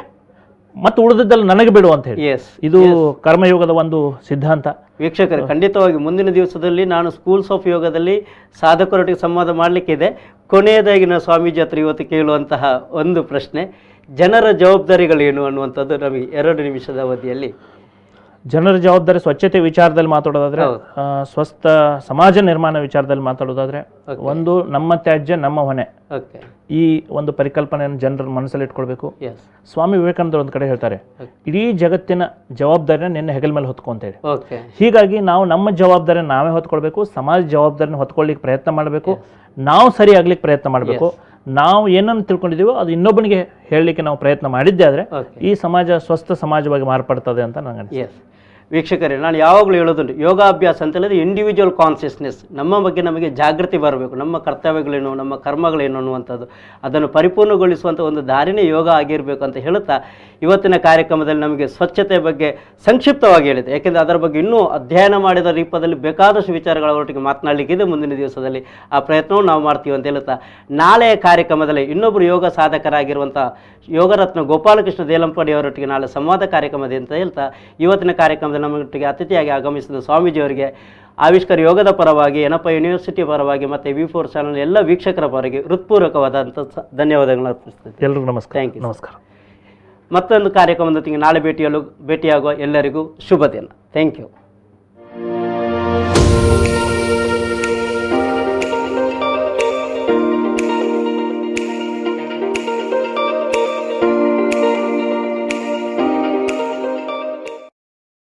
ಮತ್ತೆ ಉಳಿದದ್ದೆಲ್ಲ ನನಗೆ ಬಿಡು ಅಂತ ಹೇಳಿ. ಇದು ಕರ್ಮಯೋಗದ ಒಂದು ಸಿದ್ಧಾಂತ. ವೀಕ್ಷಕರೇ, ಖಂಡಿತವಾಗಿ ಮುಂದಿನ ದಿವಸದಲ್ಲಿ ನಾನು ಸ್ಕೂಲ್ಸ್ ಆಫ್ ಯೋಗದಲ್ಲಿ ಸಾಧಕರೊಟ್ಟಿಗೆ ಸಂವಾದ ಮಾಡಲಿಕ್ಕಿದೆ. ಕೊನೆಯದಾಗಿ ನಾವು ಸ್ವಾಮೀಜಿ ಹತ್ರ ಇವತ್ತು ಕೇಳುವಂತಹ ಒಂದು ಪ್ರಶ್ನೆ, ಜನರ ಜವಾಬ್ದಾರಿಗಳೇನು ಅನ್ನುವಂಥದ್ದು ನಮಗೆ 2 ನಿಮಿಷದ ಅವಧಿಯಲ್ಲಿ. ಜನರ ಜವಾಬ್ದಾರಿ ಸ್ವಚ್ಛತೆ ವಿಚಾರದಲ್ಲಿ ಮಾತಾಡೋದಾದ್ರೆ, ಸ್ವಸ್ಥ ಸಮಾಜ ನಿರ್ಮಾಣ ವಿಚಾರದಲ್ಲಿ ಮಾತಾಡೋದಾದ್ರೆ, ಒಂದು ನಮ್ಮ ತ್ಯಾಜ್ಯ ನಮ್ಮ ಹೊಣೆ, ಈ ಒಂದು ಪರಿಕಲ್ಪನೆಯನ್ನು ಜನರ ಮನಸ್ಸಲ್ಲಿ ಇಟ್ಕೊಳ್ಬೇಕು. ಸ್ವಾಮಿ ವಿವೇಕಾನಂದರು ಒಂದು ಕಡೆ ಹೇಳ್ತಾರೆ, ಇಡೀ ಜಗತ್ತಿನ ಜವಾಬ್ದಾರಿನ ನಿನ್ನ ಹೆಗಲ ಮೇಲೆ ಹೊತ್ಕೊ ಅಂತ ಹೇಳಿ. ಹೀಗಾಗಿ ನಾವು ನಮ್ಮ ಜವಾಬ್ದಾರಿನ ನಾವೇ ಹೊತ್ಕೊಳ್ಬೇಕು, ಸಮಾಜ ಜವಾಬ್ದಾರಿನ ಹೊತ್ಕೊಳ್ಳಿಕ್ಕೆ ಪ್ರಯತ್ನ ಮಾಡಬೇಕು, ನಾವು ಸರಿ ಆಗ್ಲಿಕ್ಕೆ ಪ್ರಯತ್ನ ಮಾಡಬೇಕು. ನಾವು ಏನನ್ನು ತಿಳ್ಕೊಂಡಿದ್ದೀವೋ ಅದು ಇನ್ನೊಬ್ಬನಿಗೆ ಹೇಳಲಿಕ್ಕೆ ನಾವು ಪ್ರಯತ್ನ ಮಾಡಿದ್ದೆ ಆದರೆ ಈ ಸಮಾಜ ಸ್ವಸ್ಥ ಸಮಾಜವಾಗಿ ಮಾರ್ಪಡ್ತದೆ ಅಂತ ನನಗೆ ಅನಿಸುತ್ತೆ. ವೀಕ್ಷಕರೇ, ನಾನು ಯಾವಾಗಲೂ ಹೇಳೋದುಂಟು, ಯೋಗಾಭ್ಯಾಸ ಅಂತ ಹೇಳಿದ್ರೆ ಇಂಡಿವಿಜುವಲ್ ಕಾನ್ಷಿಯಸ್ನೆಸ್, ನಮ್ಮ ಬಗ್ಗೆ ನಮಗೆ ಜಾಗೃತಿ ಬರಬೇಕು, ನಮ್ಮ ಕರ್ತವ್ಯಗಳೇನು, ನಮ್ಮ ಕರ್ಮಗಳೇನು ಅನ್ನುವಂಥದ್ದು, ಅದನ್ನು ಪರಿಪೂರ್ಣಗೊಳಿಸುವಂಥ ಒಂದು ದಾರಿನೇ ಯೋಗ ಆಗಿರಬೇಕು ಅಂತ ಹೇಳುತ್ತಾ ಇವತ್ತಿನ ಕಾರ್ಯಕ್ರಮದಲ್ಲಿ ನಮಗೆ ಸ್ವಚ್ಛತೆ ಬಗ್ಗೆ ಸಂಕ್ಷಿಪ್ತವಾಗಿ ಹೇಳಿದೆ. ಯಾಕೆಂದರೆ ಅದರ ಬಗ್ಗೆ ಇನ್ನೂ ಅಧ್ಯಯನ ಮಾಡಿದ ರೂಪದಲ್ಲಿ ಬೇಕಾದಷ್ಟು ವಿಚಾರಗಳ ಒಟ್ಟಿಗೆ ಮಾತನಾಡಲಿಕ್ಕಿದೆ. ಮುಂದಿನ ದಿವಸದಲ್ಲಿ ಆ ಪ್ರಯತ್ನವನ್ನು ನಾವು ಮಾಡ್ತೀವಿ ಅಂತ ಹೇಳುತ್ತಾ, ನಾಳೆಯ ಕಾರ್ಯಕ್ರಮದಲ್ಲಿ ಇನ್ನೊಬ್ಬರು ಯೋಗ ಸಾಧಕರಾಗಿರುವಂಥ ಯೋಗರತ್ನ ಗೋಪಾಲಕೃಷ್ಣ ದೇಲಂಪಡಿ ಅವರೊಟ್ಟಿಗೆ ನಾಳೆ ಸಂವಾದ ಕಾರ್ಯಕ್ರಮದ ಅಂತ ಹೇಳ್ತಾ, ಇವತ್ತಿನ ಕಾರ್ಯಕ್ರಮದಲ್ಲಿ ನಮ್ಮೊಟ್ಟಿಗೆ ಅತಿಥಿಯಾಗಿ ಆಗಮಿಸಿದ ಸ್ವಾಮೀಜಿಯವರಿಗೆ ಆವಿಷ್ಕಾರ ಯೋಗದ ಪರವಾಗಿ, ಎನಪ ಯೂನಿವರ್ಸಿಟಿ ಪರವಾಗಿ ಮತ್ತು V4 ಚಾನಲ್ ಎಲ್ಲ ವೀಕ್ಷಕರ ಪರವಾಗಿ ಹೃತ್ಪೂರ್ವಕವಾದಂಥ ಧನ್ಯವಾದಗಳನ್ನು ಅರ್ಪಿಸ್ತೇನೆ. ಎಲ್ಲರಿಗೂ ನಮಸ್ಕಾರ. Thank you. ನಮಸ್ಕಾರ. ಮತ್ತೊಂದು ಕಾರ್ಯಕ್ರಮದೊಂದಿಗೆ ನಾಳೆ ಭೇಟಿಯಾಗುವ ಎಲ್ಲರಿಗೂ ಶುಭ ದಿನ. Thank you.